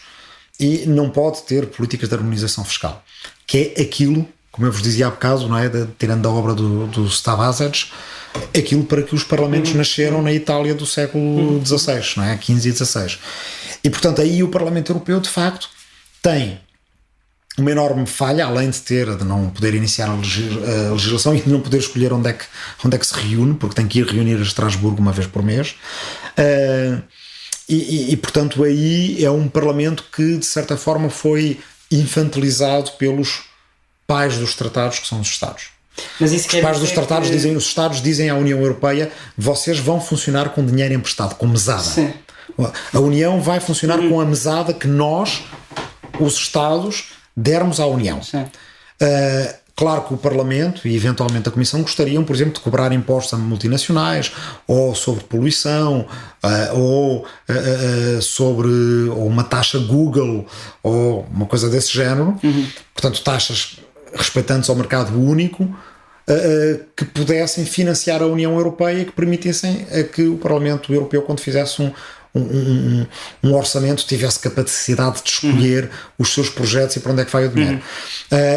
e não pode ter políticas de harmonização fiscal, que é aquilo, como eu vos dizia há bocado, não é? Tirando da obra do Stavazes, aquilo para que os parlamentos nasceram na Itália do século XVI, não é? 15 e 16. E portanto aí o Parlamento Europeu de facto tem uma enorme falha, além de não poder iniciar a legislação e de não poder escolher onde é que se reúne, porque tem que ir reunir a Estrasburgo uma vez por mês. E portanto aí é um Parlamento que de certa forma foi infantilizado pelos pais dos tratados, que são os Estados. Mas isso os pais dos tratados dizem, os Estados dizem à União Europeia: vocês vão funcionar com dinheiro emprestado, com mesada. Sim. A União vai funcionar com a mesada que nós, os Estados, dermos à União. Claro que o Parlamento e eventualmente a Comissão gostariam, por exemplo, de cobrar impostos a multinacionais, ou sobre poluição, ou sobre uma taxa Google, ou uma coisa desse género. Portanto, taxas respeitantes ao mercado único, que pudessem financiar a União Europeia e que permitissem que o Parlamento Europeu, quando fizesse um orçamento, tivesse capacidade de escolher os seus projetos e para onde é que vai o dinheiro.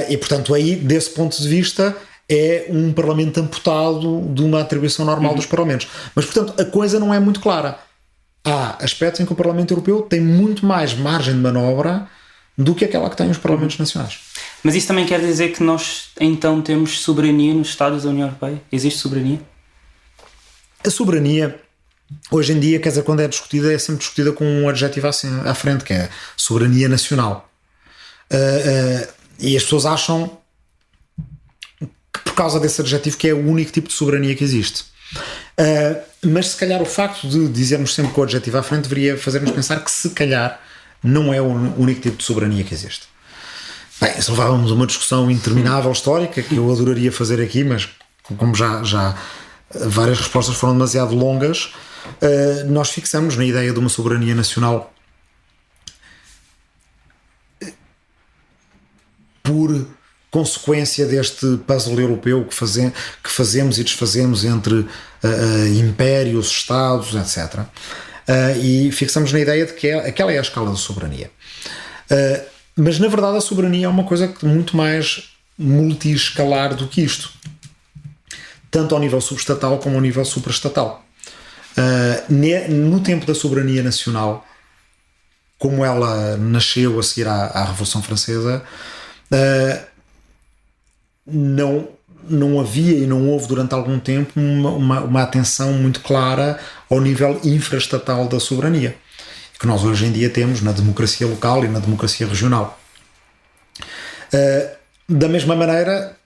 E portanto aí, desse ponto de vista, é um Parlamento amputado de uma atribuição normal dos Parlamentos. Mas portanto a coisa não é muito clara. Há aspectos em que o Parlamento Europeu tem muito mais margem de manobra do que aquela que têm os Parlamentos Nacionais. Mas isso também quer dizer que nós então temos soberania nos Estados da União Europeia? Existe soberania? A soberania hoje em dia, quer dizer, quando é discutida, é sempre discutida com um adjetivo assim à frente, que é soberania nacional. E as pessoas acham que por causa desse adjetivo que é o único tipo de soberania que existe. Mas se calhar o facto de dizermos sempre com o adjetivo à frente deveria fazer-nos pensar que se calhar não é o único tipo de soberania que existe. Bem, se levávamos uma discussão interminável histórica, que eu adoraria fazer aqui, mas como já várias respostas foram demasiado longas. Nós fixamos na ideia de uma soberania nacional por consequência deste puzzle europeu que fazemos e desfazemos entre impérios, estados, etc. E fixamos na ideia de que aquela é a escala da soberania. Mas na verdade a soberania é uma coisa muito mais multi-escalar do que isto, tanto ao nível subestatal como ao nível supraestatal. No tempo da soberania nacional, como ela nasceu a seguir à Revolução Francesa, não havia e não houve durante algum tempo uma atenção muito clara ao nível infraestatal da soberania, que nós hoje em dia temos na democracia local e na democracia regional. Da mesma maneira,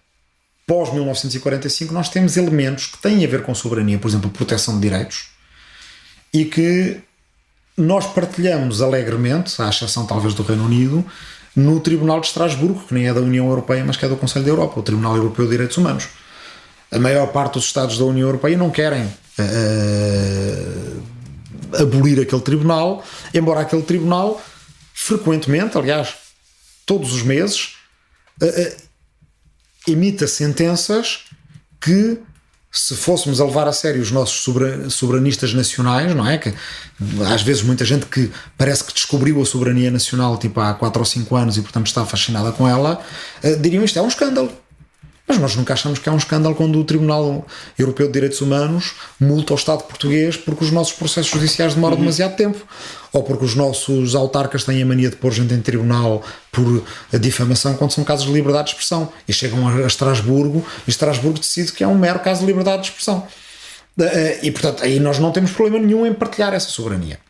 pós-1945, nós temos elementos que têm a ver com soberania, por exemplo, proteção de direitos, e que nós partilhamos alegremente, à exceção talvez do Reino Unido, no Tribunal de Estrasburgo, que nem é da União Europeia, mas que é do Conselho da Europa, o Tribunal Europeu de Direitos Humanos. A maior parte dos Estados da União Europeia não querem abolir aquele tribunal, embora aquele tribunal frequentemente, aliás, todos os meses, emita sentenças que, se fôssemos a levar a sério os nossos soberanistas nacionais, não é? Que às vezes muita gente que parece que descobriu a soberania nacional tipo há 4 ou 5 anos e portanto está fascinada com ela, diriam isto é um escândalo. Mas nós nunca achamos que é um escândalo quando o Tribunal Europeu de Direitos Humanos multa o Estado português porque os nossos processos judiciais demoram demasiado tempo, ou porque os nossos autarcas têm a mania de pôr gente em tribunal por difamação quando são casos de liberdade de expressão, e chegam a Estrasburgo e Estrasburgo decide que é um mero caso de liberdade de expressão. E portanto aí nós não temos problema nenhum em partilhar essa soberania.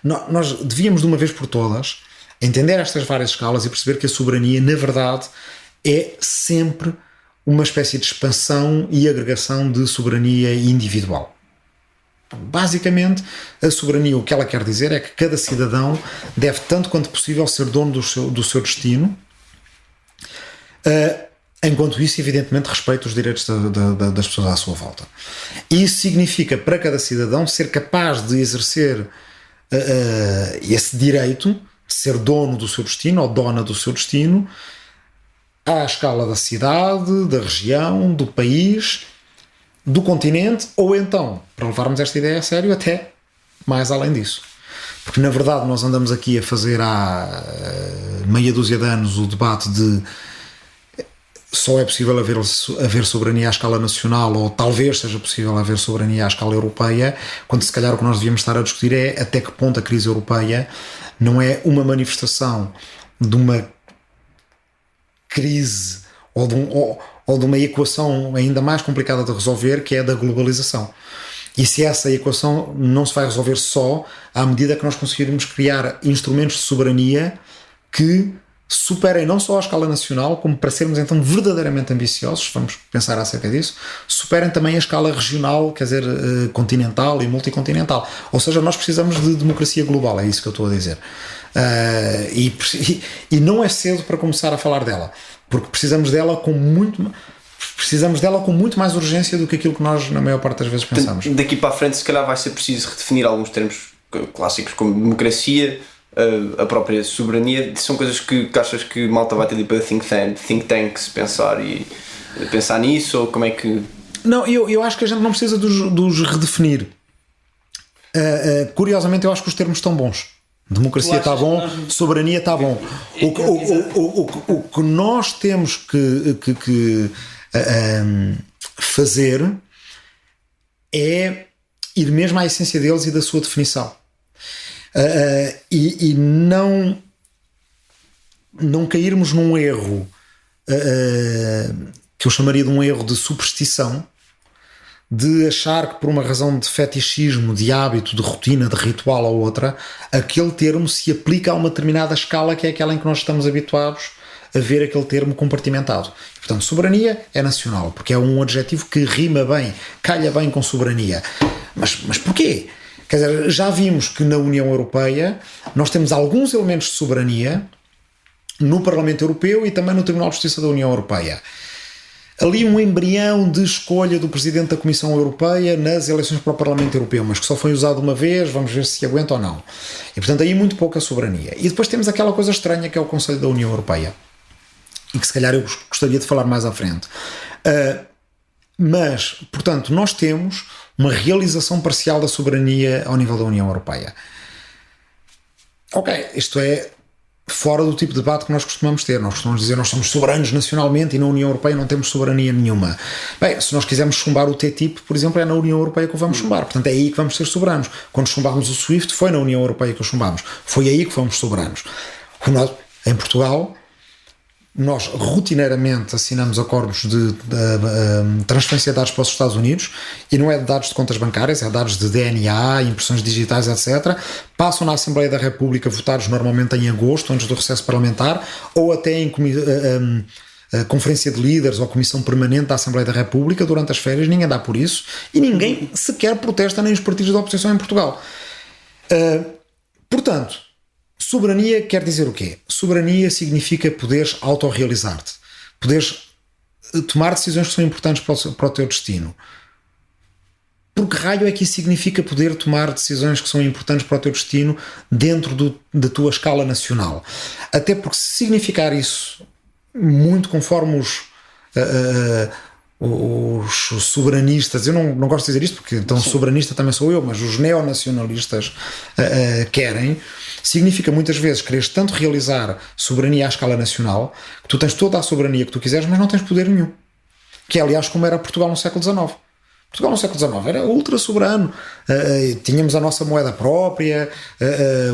Nós devíamos de uma vez por todas entender estas várias escalas e perceber que a soberania na verdade é sempre uma espécie de expansão e agregação de soberania individual. Basicamente, a soberania, o que ela quer dizer é que cada cidadão deve, tanto quanto possível, ser dono do seu destino, enquanto isso, evidentemente, respeita os direitos das pessoas à sua volta. E isso significa, para cada cidadão, ser capaz de exercer esse direito de ser dono do seu destino ou dona do seu destino à escala da cidade, da região, do país, do continente, ou então, para levarmos esta ideia a sério, até mais além disso. Porque na verdade nós andamos aqui a fazer há meia dúzia de anos o debate de só é possível haver soberania à escala nacional, ou talvez seja possível haver soberania à escala europeia, quando se calhar o que nós devíamos estar a discutir é até que ponto a crise europeia não é uma manifestação de uma crise ou de uma equação ainda mais complicada de resolver, que é a da globalização. E se essa equação não se vai resolver só à medida que nós conseguirmos criar instrumentos de soberania que superem não só a escala nacional, como, para sermos então verdadeiramente ambiciosos, vamos pensar acerca disso, superem também a escala regional, quer dizer, continental e multicontinental. Ou seja, nós precisamos de democracia global, é isso que eu estou a dizer. E não é cedo para começar a falar dela, porque precisamos dela com muito mais urgência do que aquilo que nós, na maior parte das vezes, pensamos. Daqui para a frente, se calhar vai ser preciso redefinir alguns termos clássicos, como democracia, a própria soberania. São coisas que achas que malta vai ter de ir para think tanks pensar nisso, ou como é que... Não, eu acho que a gente não precisa de os redefinir. Curiosamente, eu acho que os termos estão bons. Democracia está bom, soberania está bom. O que nós temos que fazer é ir mesmo à essência deles e da sua definição. E não cairmos num erro que eu chamaria de um erro de superstição, de achar que por uma razão de fetichismo, de hábito, de rotina, de ritual ou outra, aquele termo se aplica a uma determinada escala, que é aquela em que nós estamos habituados a ver aquele termo compartimentado. Portanto, soberania é nacional, porque é um adjetivo que rima bem, calha bem com soberania. Mas porquê? Quer dizer, já vimos que na União Europeia nós temos alguns elementos de soberania no Parlamento Europeu e também no Tribunal de Justiça da União Europeia. ali um embrião de escolha do Presidente da Comissão Europeia nas eleições para o Parlamento Europeu, mas que só foi usado uma vez, vamos ver se aguenta ou não. E portanto aí muito pouca soberania. E depois temos aquela coisa estranha que é o Conselho da União Europeia, e que se calhar eu gostaria de falar mais à frente. Mas, portanto, nós temos uma realização parcial da soberania ao nível da União Europeia. Ok, isto é fora do tipo de debate que nós costumamos ter. Nós costumamos dizer que nós somos soberanos nacionalmente e na União Europeia não temos soberania nenhuma. Bem, se nós quisermos chumbar o TTIP, por exemplo, é na União Europeia que o vamos chumbar. Portanto, é aí que vamos ser soberanos. Quando chumbámos o SWIFT, foi na União Europeia que o chumbámos. Foi aí que fomos soberanos. Em Portugal, nós rotineiramente assinamos acordos de transferência de dados para os Estados Unidos, e não é de dados de contas bancárias, é dados de DNA, impressões digitais, etc. Passam na Assembleia da República, votados normalmente em agosto, antes do recesso parlamentar, ou até em conferência de líderes ou comissão permanente da Assembleia da República durante as férias. Ninguém dá por isso e ninguém sequer protesta, nem os partidos da oposição em Portugal. Portanto, soberania quer dizer o quê? Soberania significa poderes autorrealizar-te, poderes tomar decisões que são importantes para o teu destino. Por que raio é que isso significa poder tomar decisões que são importantes para o teu destino dentro da tua escala nacional? Até porque se significar isso muito conforme os soberanistas, eu não gosto de dizer isto porque então soberanista também sou eu, mas os neonacionalistas querem, significa muitas vezes quereres tanto realizar soberania à escala nacional que tu tens toda a soberania que tu quiseres, mas não tens poder nenhum. Que é, aliás, como era Portugal no século XIX. Portugal no século XIX era ultra soberano, tínhamos a nossa moeda própria,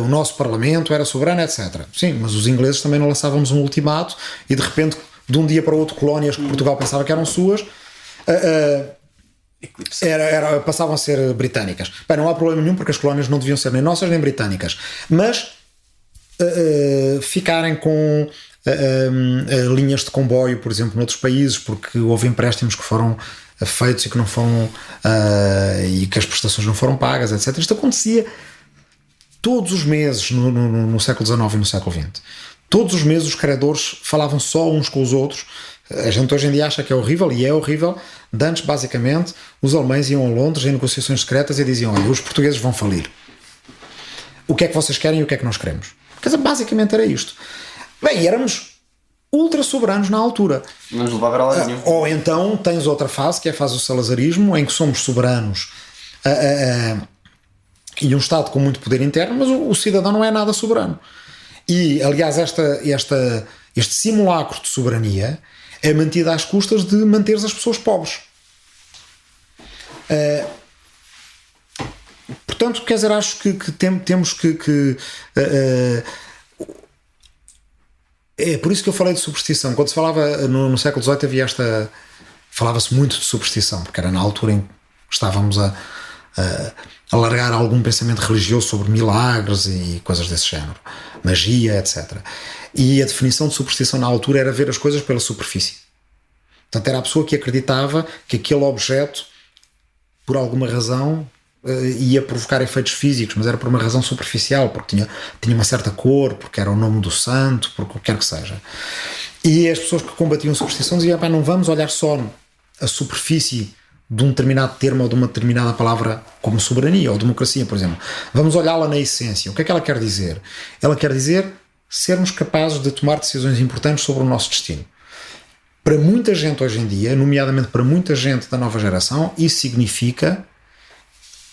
o nosso parlamento era soberano, etc. Sim, mas os ingleses também não lançávamos um ultimato e de repente, de um dia para o outro, colónias que Portugal pensava que eram suas passavam a ser britânicas. Bem, não há problema nenhum porque as colónias não deviam ser nem nossas nem britânicas, mas ficarem com linhas de comboio, por exemplo, noutros países, porque houve empréstimos que foram feitos e que não foram e que as prestações não foram pagas, etc. Isto acontecia todos os meses no século XIX e no século XX. Todos os meses os credores falavam só uns com os outros. A gente hoje em dia acha que é horrível, e é horrível. De antes, basicamente, os alemães iam a Londres em negociações secretas e diziam: olha, os portugueses vão falir. O que é que vocês querem e o que é que nós queremos? Quer dizer, basicamente era isto. Bem, éramos ultra soberanos na altura. Não nos levava a lado nenhum. Ou então tens outra fase, que é a fase do salazarismo, em que somos soberanos e um Estado com muito poder interno, mas o cidadão não é nada soberano. E, aliás, este simulacro de soberania é mantido às custas de manter as pessoas pobres. Portanto, quer dizer, acho que temos que é por isso que eu falei de superstição. Quando se falava no século XVIII falava-se muito de superstição, porque era na altura em que estávamos a largar algum pensamento religioso sobre milagres e coisas desse género, magia, etc. E a definição de superstição na altura era ver as coisas pela superfície. Portanto, era a pessoa que acreditava que aquele objeto, por alguma razão, ia provocar efeitos físicos, mas era por uma razão superficial, porque tinha uma certa cor, porque era o nome do santo, porque o que quer que seja. E as pessoas que combatiam a superstição diziam: não vamos olhar só a superfície de um determinado termo ou de uma determinada palavra, como soberania ou democracia, por exemplo. Vamos olhá-la na essência. O que é que ela quer dizer? Ela quer dizer sermos capazes de tomar decisões importantes sobre o nosso destino. Para muita gente hoje em dia, nomeadamente para muita gente da nova geração, isso significa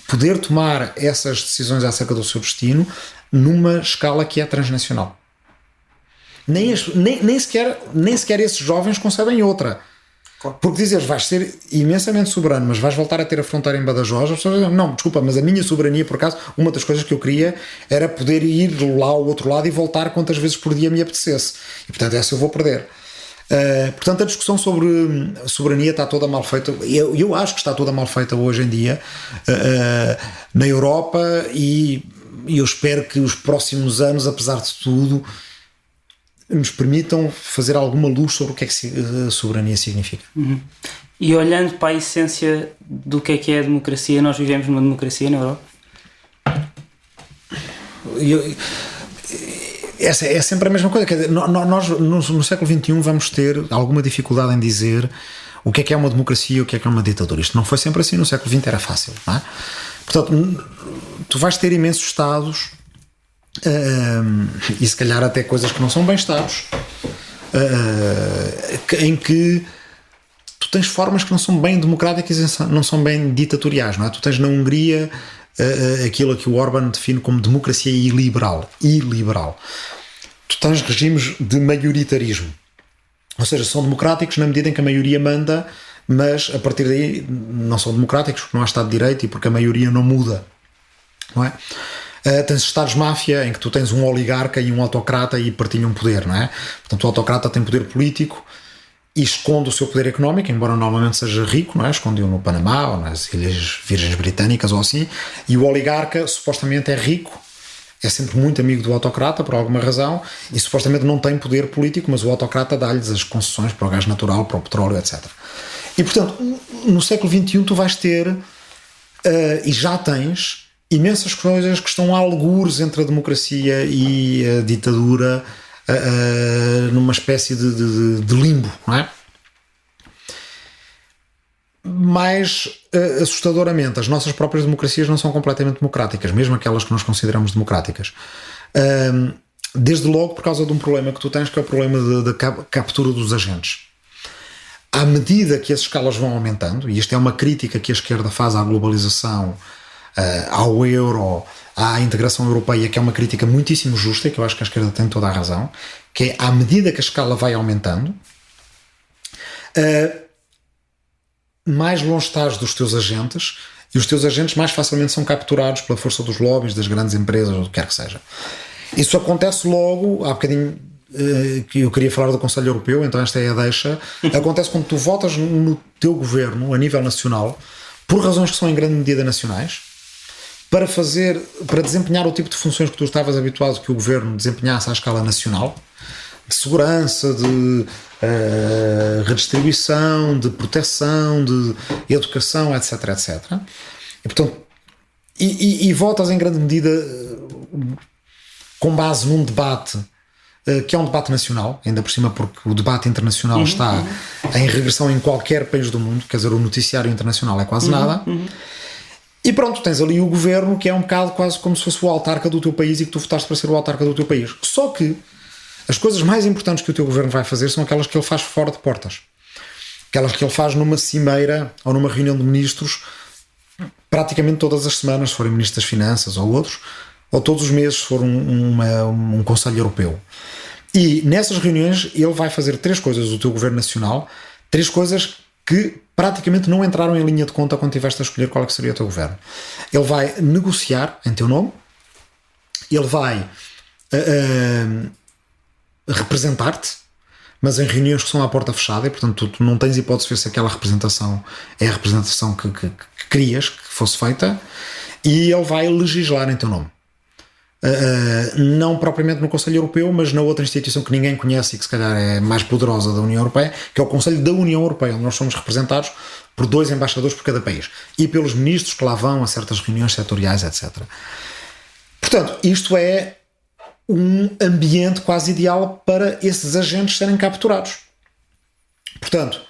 poder tomar essas decisões acerca do seu destino numa escala que é transnacional. Nem sequer esses jovens concebem outra. Porque dizeres vais ser imensamente soberano, mas vais voltar a ter a fronteira em Badajoz, as pessoas dizem: não, desculpa, mas a minha soberania, por acaso, uma das coisas que eu queria era poder ir lá ao outro lado e voltar quantas vezes por dia me apetecesse. E portanto essa eu vou perder. Portanto, a discussão sobre soberania está toda mal feita. Eu acho que está toda mal feita hoje em dia na Europa, e eu espero que os próximos anos, apesar de tudo, nos permitam fazer alguma luz sobre o que é que soberania significa. Uhum. E olhando para a essência do que é a democracia, nós vivemos numa democracia na Europa? É sempre a mesma coisa. Quer dizer, nós no século XXI vamos ter alguma dificuldade em dizer o que é uma democracia e o que é uma ditadura. Isto não foi sempre assim, no século XX era fácil, não é? Portanto, tu vais ter imensos Estados e se calhar até coisas que não são bem Estados, em que tu tens formas que não são bem democráticas e não são bem ditatoriais, não é? Tu tens na Hungria aquilo que o Orbán define como democracia iliberal. Tu tens regimes de maioritarismo, ou seja, são democráticos na medida em que a maioria manda, mas a partir daí não são democráticos porque não há Estado de Direito e porque a maioria não muda, não é? Tens Estados-máfia em que tu tens um oligarca e um autocrata e partilham poder, não é? Portanto, o autocrata tem poder político e esconde o seu poder económico, embora normalmente seja rico, não é? Esconde-o no Panamá ou nas Ilhas Virgens Britânicas ou assim, e o oligarca supostamente é rico, é sempre muito amigo do autocrata por alguma razão e supostamente não tem poder político, mas o autocrata dá-lhes as concessões para o gás natural, para o petróleo, etc. E portanto, no século XXI tu vais ter e já tens imensas coisas que estão a algures entre a democracia e a ditadura, numa espécie de limbo, não é? Mais assustadoramente, as nossas próprias democracias não são completamente democráticas, mesmo aquelas que nós consideramos democráticas. Desde logo por causa de um problema que tu tens, que é o problema da captura dos agentes. À medida que as escalas vão aumentando, e isto é uma crítica que a esquerda faz à globalização, ao euro, à integração europeia, que é uma crítica muitíssimo justa e que eu acho que a esquerda tem toda a razão, que é à medida que a escala vai aumentando, mais longe estás dos teus agentes e os teus agentes mais facilmente são capturados pela força dos lobbies, das grandes empresas, ou do que quer que seja. Isso acontece logo, há bocadinho que eu queria falar do Conselho Europeu, então esta é a deixa. Acontece quando tu votas no teu governo a nível nacional, por razões que são em grande medida nacionais, para desempenhar o tipo de funções que tu estavas habituado que o governo desempenhasse à escala nacional, de segurança, de redistribuição, de proteção, de educação, etc, etc. E portanto, e votas em grande medida com base num debate que é um debate nacional, ainda por cima porque o debate internacional está em regressão em qualquer país do mundo, quer dizer, o noticiário internacional é quase nada. E pronto, tens ali o governo que é um bocado quase como se fosse o autarca do teu país e que tu votaste para ser o autarca do teu país. Só que as coisas mais importantes que o teu governo vai fazer são aquelas que ele faz fora de portas. Aquelas que ele faz numa cimeira ou numa reunião de ministros praticamente todas as semanas, se forem ministros das Finanças ou outros, ou todos os meses se for um Conselho Europeu. E nessas reuniões ele vai fazer três coisas, o teu governo nacional, três coisas que praticamente não entraram em linha de conta quando tiveste a escolher qual é que seria o teu governo. Ele vai negociar em teu nome, ele vai representar-te, mas em reuniões que são à porta fechada, e portanto tu não tens hipótese de ver se aquela representação é a representação que querias que fosse feita, e ele vai legislar em teu nome. Não propriamente no Conselho Europeu, mas na outra instituição que ninguém conhece e que se calhar é mais poderosa da União Europeia, que é o Conselho da União Europeia, onde nós somos representados por 2 embaixadores por cada país e pelos ministros que lá vão a certas reuniões setoriais, etc. Portanto, isto é um ambiente quase ideal para esses agentes serem capturados. Portanto,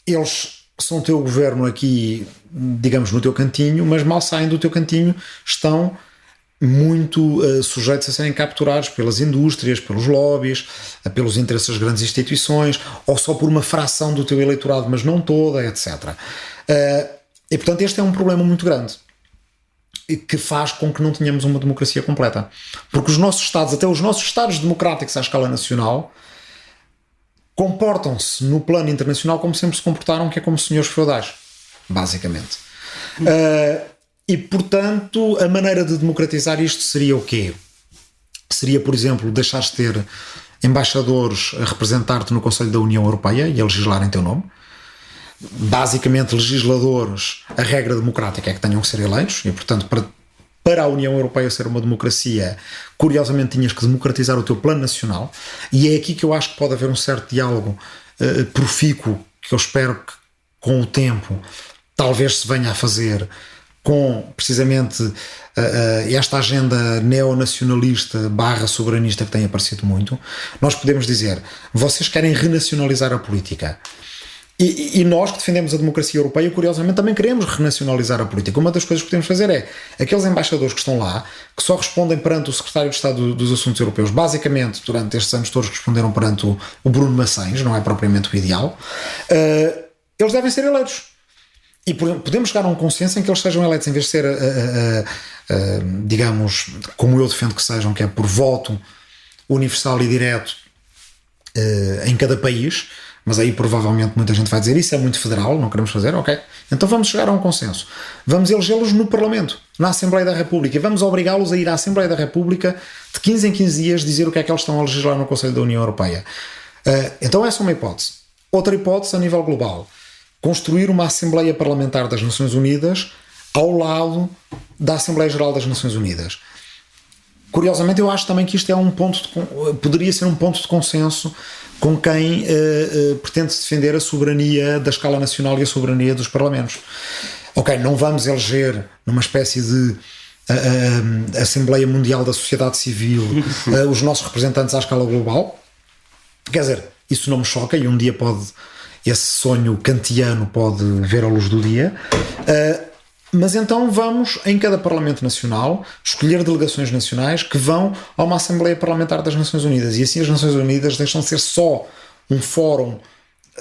eles são o teu governo aqui, digamos, no teu cantinho, mas mal saem do teu cantinho estão muito sujeitos a serem capturados pelas indústrias, pelos lobbies, pelos interesses das grandes instituições, ou só por uma fração do teu eleitorado, mas não toda, etc. E portanto este é um problema muito grande que faz com que não tenhamos uma democracia completa, porque os nossos Estados, até os nossos Estados democráticos à escala nacional, comportam-se no plano internacional como sempre se comportaram, que é como senhores feudais, basicamente. E, portanto, a maneira de democratizar isto seria o quê? Seria, por exemplo, deixares de ter embaixadores a representar-te no Conselho da União Europeia e a legislar em teu nome. Basicamente, legisladores, a regra democrática é que tenham que ser eleitos e, portanto, para a União Europeia ser uma democracia, curiosamente tinhas que democratizar o teu plano nacional, e é aqui que eu acho que pode haver um certo diálogo profícuo, que eu espero que com o tempo talvez se venha a fazer com precisamente esta agenda neonacionalista / soberanista que tem aparecido muito. Nós podemos dizer, vocês querem renacionalizar a política, E nós que defendemos a democracia europeia, curiosamente, também queremos renacionalizar a política. Uma das coisas que podemos fazer é aqueles embaixadores que estão lá, que só respondem perante o secretário de Estado dos Assuntos Europeus, basicamente, durante estes anos todos responderam perante o Bruno Maçães, não é propriamente o ideal, eles devem ser eleitos. E podemos chegar a um consenso em que eles sejam eleitos, em vez de ser, digamos, como eu defendo que sejam, que é por voto universal e direto em cada país. Mas aí provavelmente muita gente vai dizer isso é muito federal, não queremos fazer, ok. Então vamos chegar a um consenso. Vamos elegê-los no Parlamento, na Assembleia da República, e vamos obrigá-los a ir à Assembleia da República de 15 em 15 dias dizer o que é que eles estão a legislar no Conselho da União Europeia. Então essa é uma hipótese. Outra hipótese a nível global. Construir uma Assembleia Parlamentar das Nações Unidas ao lado da Assembleia Geral das Nações Unidas. Curiosamente, eu acho também que isto é poderia ser um ponto de consenso com quem pretende defender a soberania da escala nacional e a soberania dos parlamentos. Ok, não vamos eleger numa espécie de Assembleia Mundial da Sociedade Civil os nossos representantes à escala global. Quer dizer, isso não me choca e um dia esse sonho kantiano pode ver a luz do dia. Mas então vamos, em cada Parlamento Nacional, escolher delegações nacionais que vão a uma Assembleia Parlamentar das Nações Unidas. E assim as Nações Unidas deixam de ser só um fórum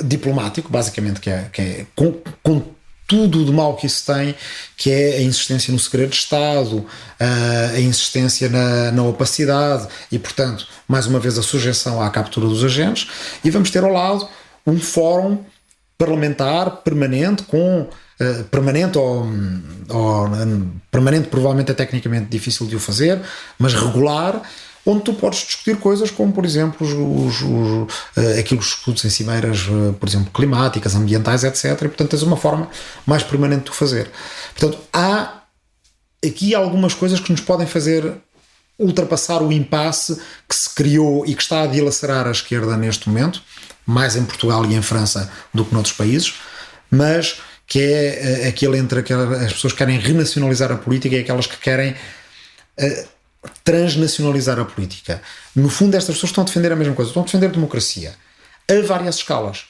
diplomático, basicamente, que é com tudo de mal que isso tem, que é a insistência no segredo de Estado, a insistência na opacidade e, portanto, mais uma vez a sujeição à captura dos agentes. E vamos ter ao lado um fórum parlamentar permanente permanente permanente provavelmente é tecnicamente difícil de o fazer, mas regular, onde tu podes discutir coisas como, por exemplo, aquilo que discutes em cimeiras, por exemplo, climáticas, ambientais, etc. E, portanto, tens uma forma mais permanente de o fazer. Portanto, há aqui algumas coisas que nos podem fazer ultrapassar o impasse que se criou e que está a dilacerar a esquerda neste momento, mais em Portugal e em França do que noutros países, mas que é aquele entre as pessoas que querem renacionalizar a política e aquelas que querem transnacionalizar a política. No fundo, estas pessoas estão a defender a mesma coisa, estão a defender a democracia a várias escalas.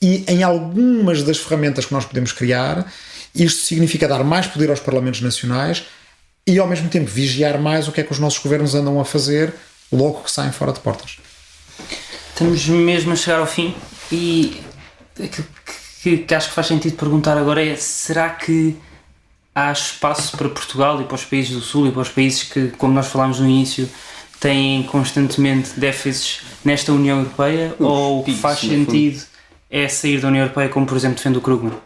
E em algumas das ferramentas que nós podemos criar, isto significa dar mais poder aos parlamentos nacionais e, ao mesmo tempo, vigiar mais o que é que os nossos governos andam a fazer logo que saem fora de portas. Estamos mesmo a chegar ao fim e aquilo que acho que faz sentido perguntar agora é: será que há espaço para Portugal e para os países do Sul e para os países que, como nós falámos no início, têm constantemente déficits nesta União Europeia, ou o que faz sentido é sair da União Europeia, como por exemplo defende o Krugman?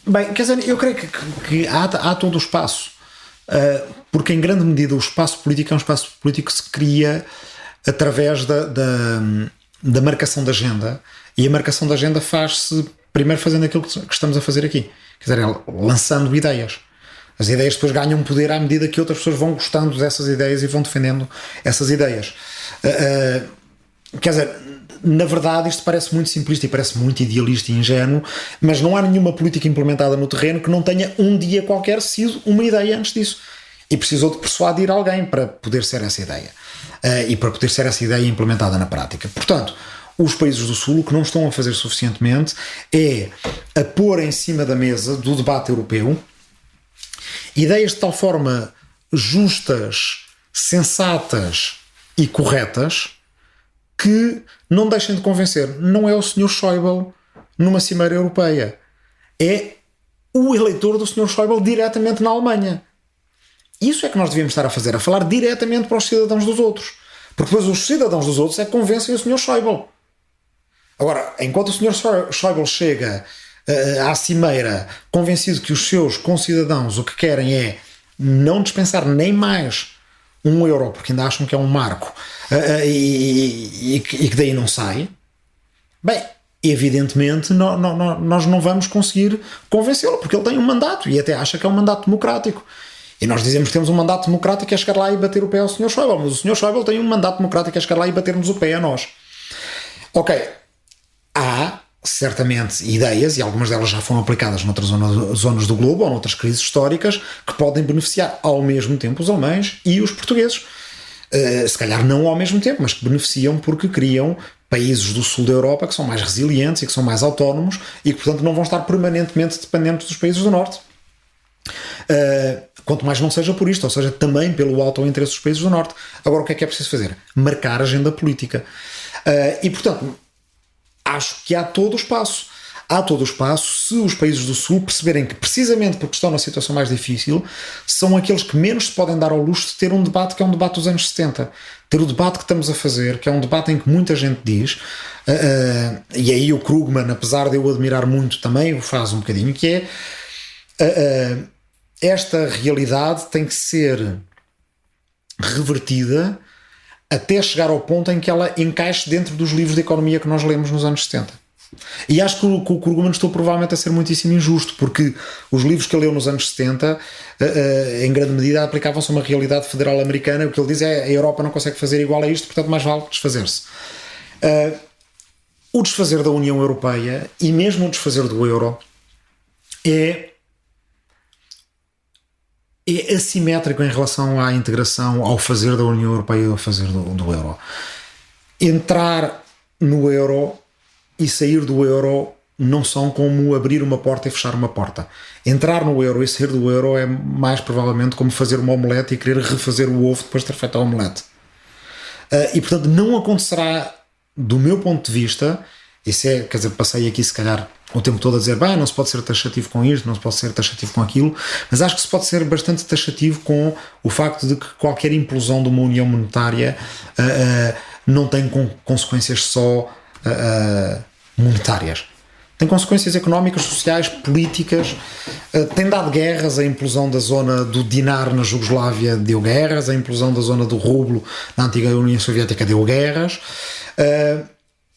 Bem, quer dizer, eu creio que há todo o espaço, porque em grande medida o espaço político é um espaço político que se cria através da marcação da agenda, e a marcação da agenda faz-se primeiro fazendo aquilo que estamos a fazer aqui, quer dizer, lançando ideias. As ideias depois ganham poder à medida que outras pessoas vão gostando dessas ideias e vão defendendo essas ideias. Quer dizer, na verdade isto parece muito simplista e parece muito idealista e ingênuo, mas não há nenhuma política implementada no terreno que não tenha um dia qualquer sido uma ideia antes disso. E precisou de persuadir alguém para poder ser essa ideia. E para poder ser essa ideia implementada na prática. Portanto, os países do Sul o que não estão a fazer suficientemente é a pôr em cima da mesa do debate europeu ideias de tal forma justas, sensatas e corretas que não deixem de convencer. Não é o Sr. Schäuble numa cimeira europeia. É o eleitor do Sr. Schäuble diretamente na Alemanha. Isso é que nós devíamos estar a fazer, a falar diretamente para os cidadãos dos outros. Porque depois os cidadãos dos outros é que convencem o Sr. Schäuble. Agora, enquanto o Sr. Schäuble chega à cimeira convencido que os seus concidadãos o que querem é não dispensar nem mais €1, porque ainda acham que é um marco, e que daí não sai, bem, evidentemente nós não vamos conseguir convencê-lo, porque ele tem um mandato e até acha que é um mandato democrático. E nós dizemos que temos um mandato democrático, é chegar lá e bater o pé ao Sr. Schäuble, mas o Sr. Schäuble tem um mandato democrático, é chegar lá e bater-nos o pé a nós. Ok, há certamente ideias, e algumas delas já foram aplicadas noutras zonas do globo ou noutras crises históricas, que podem beneficiar ao mesmo tempo os alemães e os portugueses. Se calhar não ao mesmo tempo, mas que beneficiam porque criam países do sul da Europa que são mais resilientes e que são mais autónomos e que, portanto, não vão estar permanentemente dependentes dos países do norte. Quanto mais não seja por isto, ou seja, também pelo alto interesse dos países do norte. Agora, o que é preciso fazer? Marcar a agenda política. E, portanto, acho que há todo o espaço. Há todo o espaço se os países do sul perceberem que, precisamente porque estão na situação mais difícil, são aqueles que menos se podem dar ao luxo de ter um debate que é um debate dos anos 70. Ter o debate que estamos a fazer, que é um debate em que muita gente diz, e aí o Krugman, apesar de eu admirar muito, também o faz um bocadinho, que é esta realidade tem que ser revertida até chegar ao ponto em que ela encaixe dentro dos livros de economia que nós lemos nos anos 70. E acho que o Krugman estou provavelmente a ser muitíssimo injusto, porque os livros que ele leu nos anos 70 em grande medida aplicavam-se a uma realidade federal americana. O que ele diz é: a Europa não consegue fazer igual a isto, portanto mais vale desfazer-se. O desfazer da União Europeia e mesmo o desfazer do euro é assimétrico em relação à integração, ao fazer da União Europeia e ao fazer do euro. Entrar no euro e sair do euro não são como abrir uma porta e fechar uma porta. Entrar no euro e sair do euro é mais provavelmente como fazer uma omelete e querer refazer o ovo depois de ter feito a omelete. E portanto não acontecerá, do meu ponto de vista. Isso é, quer dizer, passei aqui se calhar o tempo todo a dizer, não se pode ser taxativo com isto, não se pode ser taxativo com aquilo, mas acho que se pode ser bastante taxativo com o facto de que qualquer implosão de uma união monetária não tem consequências só monetárias. Tem consequências económicas, sociais, políticas. Tem dado guerras. A implosão da zona do dinar na Jugoslávia deu guerras, a implosão da zona do rublo na antiga União Soviética deu guerras.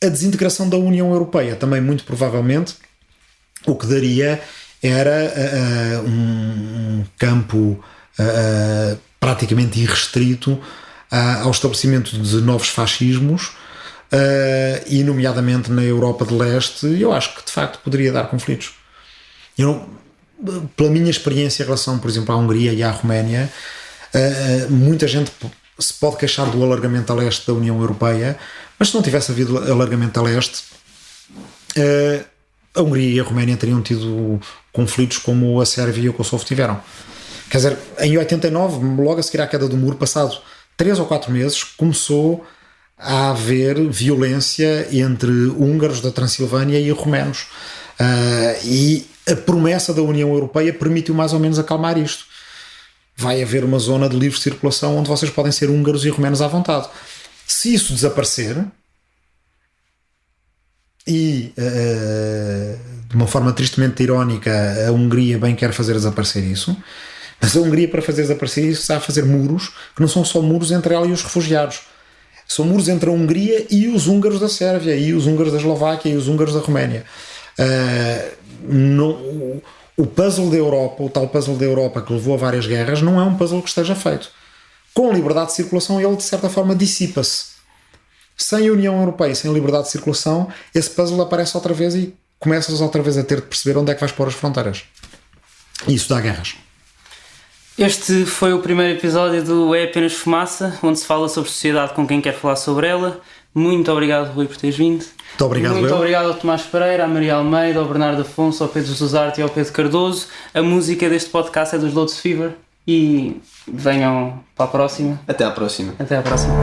A desintegração da União Europeia também, muito provavelmente, o que daria era um campo praticamente irrestrito ao estabelecimento de novos fascismos, e nomeadamente na Europa de Leste. Eu acho que de facto poderia dar conflitos. Pela minha experiência em relação, por exemplo, à Hungria e à Roménia, muita gente se pode queixar do alargamento a leste da União Europeia, mas se não tivesse havido alargamento a leste, a Hungria e a Roménia teriam tido conflitos como a Sérvia e o Kosovo tiveram. Quer dizer, em 89, logo a seguir à queda do muro, passado 3 ou 4 meses, começou a haver violência entre húngaros da Transilvânia e romenos. E a promessa da União Europeia permitiu mais ou menos acalmar isto. Vai haver uma zona de livre circulação onde vocês podem ser húngaros e romenos à vontade. Se isso desaparecer, e de uma forma tristemente irónica, a Hungria bem quer fazer desaparecer isso, mas a Hungria, para fazer desaparecer isso, está a fazer muros que não são só muros entre ela e os refugiados. São muros entre a Hungria e os húngaros da Sérvia, e os húngaros da Eslováquia e os húngaros da Roménia. O puzzle da Europa, o tal puzzle da Europa que levou a várias guerras, não é um puzzle que esteja feito. Com liberdade de circulação, ele de certa forma dissipa-se. Sem União Europeia, sem liberdade de circulação, esse puzzle aparece outra vez e começas outra vez a ter de perceber onde é que vais pôr as fronteiras. E isso dá guerras. Este foi o primeiro episódio do É Apenas Fumaça, onde se fala sobre sociedade com quem quer falar sobre ela. Muito obrigado, Rui, por teres vindo. Muito obrigado. Muito obrigado ao Tomás Pereira, à Maria Almeida, ao Bernardo Afonso, ao Pedro Zuzarte e ao Pedro Cardoso. A música deste podcast é dos Lotus Fever. E venham para a próxima. Até à próxima. Até à próxima.